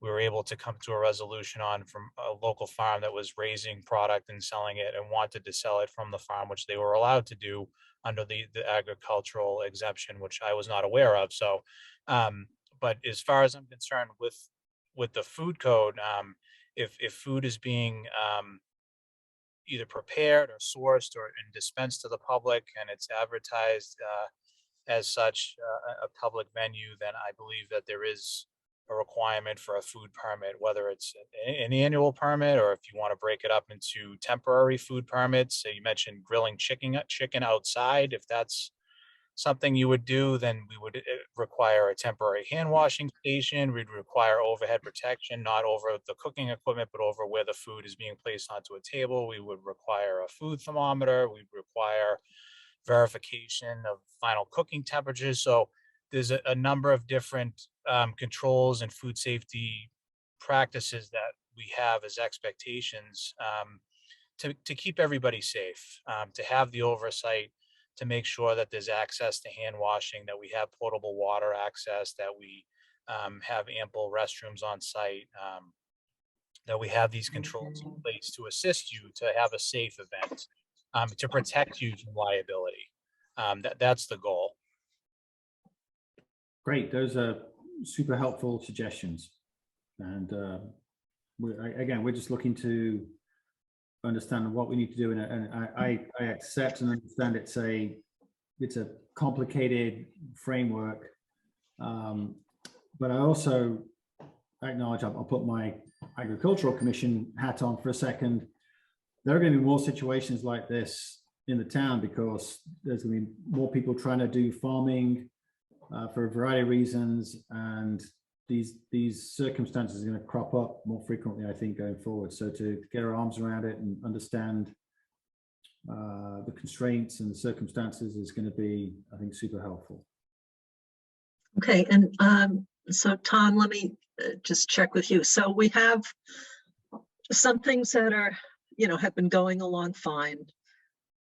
we were able to come to a resolution on, from a local farm that was raising product and selling it and wanted to sell it from the farm, which they were allowed to do under the agricultural exemption, which I was not aware of. So, but as far as I'm concerned with the food code, if food is being either prepared or sourced or and dispensed to the public, and it's advertised as such a public venue, then I believe that there is a requirement for a food permit, whether it's an annual permit or if you want to break it up into temporary food permits. So you mentioned grilling chicken outside. If that's something you would do, then we would require a temporary hand washing station. We'd require overhead protection, not over the cooking equipment, but over where the food is being placed onto a table. We would require a food thermometer. We'd require verification of final cooking temperatures. So there's a number of different controls and food safety practices that we have as expectations to keep everybody safe, to have the oversight, to make sure that there's access to hand washing, that we have potable water access, that we have ample restrooms on site. that we have these controls in place to assist you to have a safe event, to protect you from liability. That's the goal. Great, those are super helpful suggestions. And again, we're just looking to understand what we need to do. And I accept and understand it's a complicated framework. But I also acknowledge, I'll put my agricultural commission hat on for a second. There are going to be more situations like this in the town because there's going to be more people trying to do farming for a variety of reasons, and these circumstances are going to crop up more frequently, I think, going forward. So to get our arms around it and understand the constraints and the circumstances is going to be, I think, super helpful. Okay, and so Tom, let me just check with you. So we have some things that are, have been going along fine.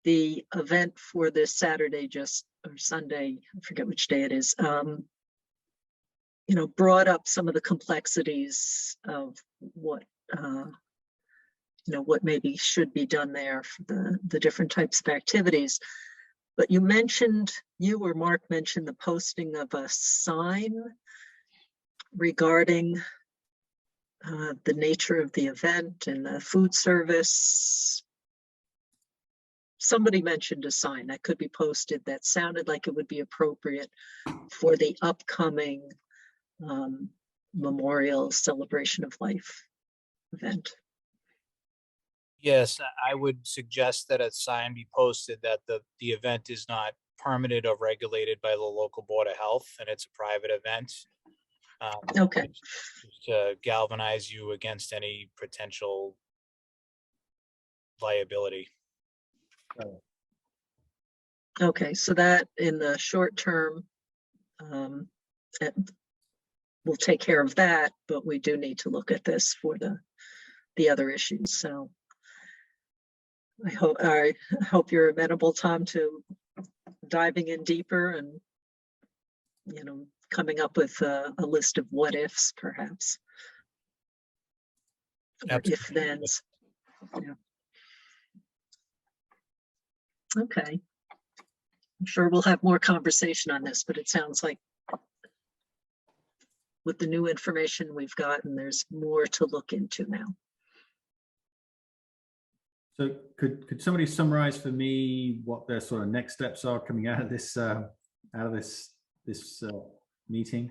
The event for this Saturday or Sunday, I forget which day it is, brought up some of the complexities of what, what maybe should be done there for the different types of activities. But you or Mark mentioned the posting of a sign regarding the nature of the event and the food service. Somebody mentioned a sign that could be posted that sounded like it would be appropriate for the upcoming Memorial Celebration of Life event. Yes, I would suggest that a sign be posted that the event is not permitted or regulated by the local Board of Health, and it's a private event. Okay. Just to galvanize you against any potential liability. Okay, so that in the short term, we'll take care of that, but we do need to look at this for the other issues. So I hope you're amenable, Tom, to diving in deeper and coming up with a list of what ifs, perhaps, or if thens. Yeah. Okay. I'm sure we'll have more conversation on this, but it sounds like with the new information we've gotten, there's more to look into now. So could somebody summarize for me what the sort of next steps are coming out of this meeting?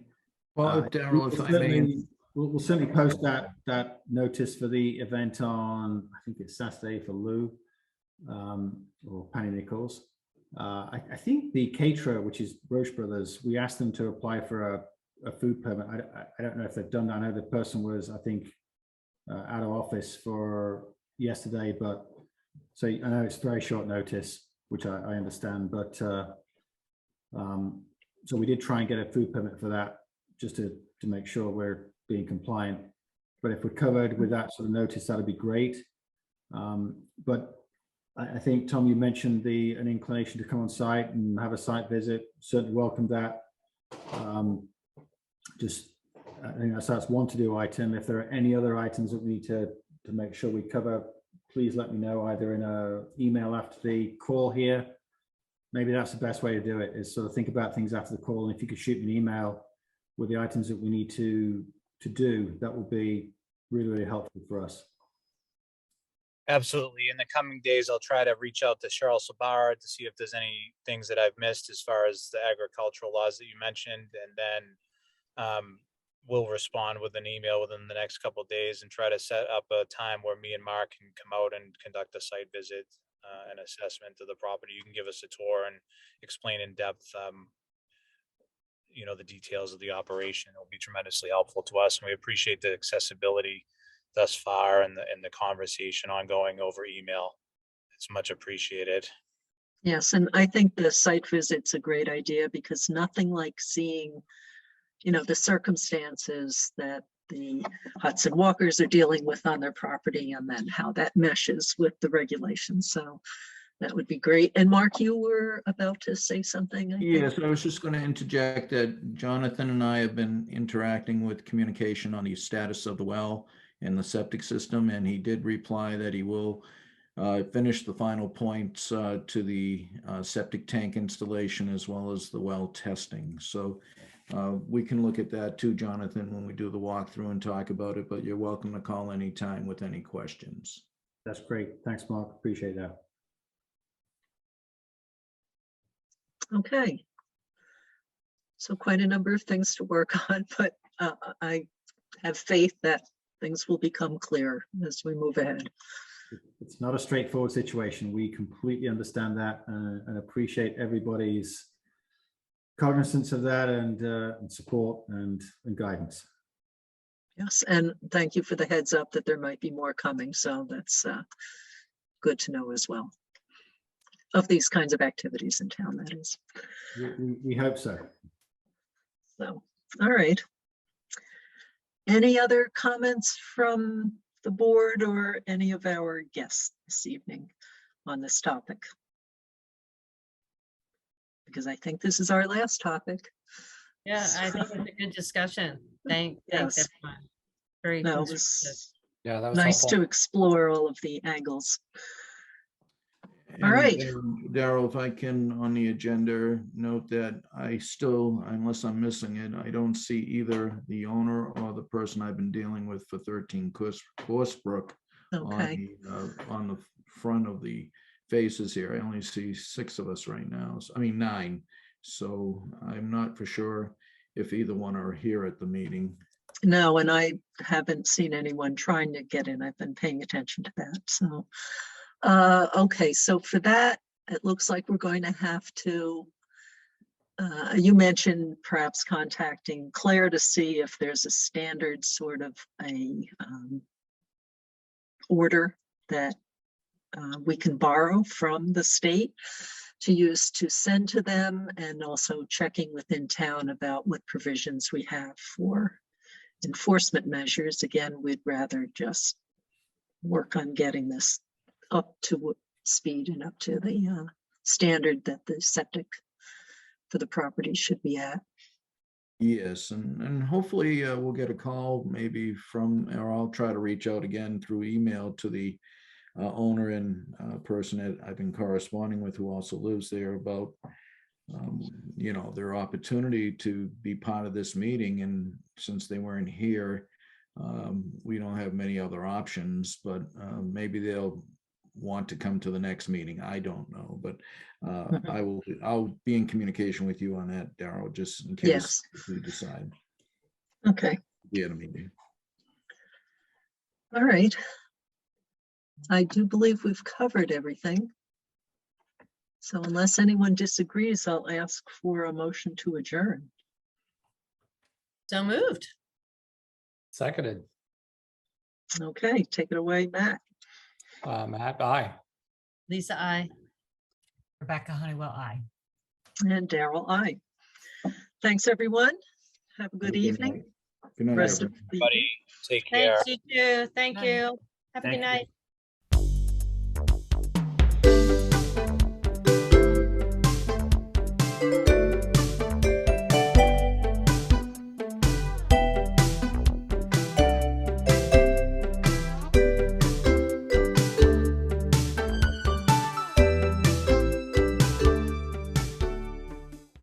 Well, Daryl, if I may. We'll certainly post that notice for the event on, I think it's Saturday for Lou or Penny Nichols. I think the caterer, which is Roche Brothers, we asked them to apply for a food permit. I don't know if they've done that. I know the person was, I think, out of office for yesterday, but so I know it's very short notice, which I understand, but so we did try and get a food permit for that just to make sure we're being compliant. But if we're covered with that sort of notice, that'd be great. But I think, Tom, you mentioned an inclination to come on site and have a site visit. Certainly welcome that. I think that's one to-do item. If there are any other items that we need to make sure we cover, please let me know either in an email after the call here. Maybe that's the best way to do it, is sort of think about things after the call. And if you could shoot me an email with the items that we need to do, that will be really, really helpful for us. Absolutely. In the coming days, I'll try to reach out to Cheryl Sabara to see if there's any things that I've missed as far as the agricultural laws that you mentioned. And then we'll respond with an email within the next couple of days and try to set up a time where me and Mark can come out and conduct a site visit and assessment of the property. You can give us a tour and explain in depth, the details of the operation. It'll be tremendously helpful to us. And we appreciate the accessibility thus far and the conversation ongoing over email. It's much appreciated. Yes, and I think the site visit's a great idea because nothing like seeing, the circumstances that the Hudson Walkers are dealing with on their property and then how that meshes with the regulations. So that would be great. And Mark, you were about to say something. Yes, I was just going to interject that Jonathan and I have been interacting with communication on the status of the well. and the septic system, and he did reply that he will finish the final points to the septic tank installation as well as the well testing. So we can look at that too, Jonathan, when we do the walkthrough and talk about it, but you're welcome to call anytime with any questions. That's great. Thanks, Mark. Appreciate that. Okay. So quite a number of things to work on, but I have faith that things will become clear as we move ahead. It's not a straightforward situation. We completely understand that and appreciate everybody's cognizance of that and support and guidance. Yes, and thank you for the heads up that there might be more coming. So that's good to know as well. Of these kinds of activities in town, that is. We hope so. So, all right. Any other comments from the board or any of our guests this evening on this topic? Because I think this is our last topic. Yeah, I think it's a good discussion. Thanks Yes. everyone. Very No, it constructive. was Yeah, that was nice helpful. to explore all of the angles. All And right. Daryl, if I can, on the agenda, note that I still, unless I'm missing it, I don't see either the owner or the person I've been dealing with for 13 Corsebrook Okay. on the front of the faces here. I only see 6 of us right now. I mean 9. So I'm not for sure if either one are here at the meeting. No, and I haven't seen anyone trying to get in. I've been paying attention to that. So, okay, so for that, it looks like we're going to have to, you mentioned perhaps contacting Claire to see if there's a standard sort of a order that we can borrow from the state to use to send to them, and also checking within town about what provisions we have for enforcement measures. Again, we'd rather just work on getting this up to speed and up to the standard that the septic for the property should be at. Yes, and hopefully we'll get a call maybe from, or I'll try to reach out again through email to the owner and person that I've been corresponding with who also lives there about, you know, their opportunity to be part of this meeting. And since they weren't here, we don't have many other options, but maybe they'll want to come to the next meeting. I don't know, but I'll be in communication with you on that, Daryl, just in case we decide. Okay. Be at a meeting. All right. I do believe we've covered everything. So unless anyone disagrees, I'll ask for a motion to adjourn. So moved. Seconded. Okay, take it away, Matt. Matt, aye. Lisa, I. Rebecca Honeywell, aye. And Daryl, aye. Thanks, everyone. Have a good evening. Good night, Rest of everyone. the Everybody, take care. Thanks, you too. Thank Night. you. Have a Thank good you. night.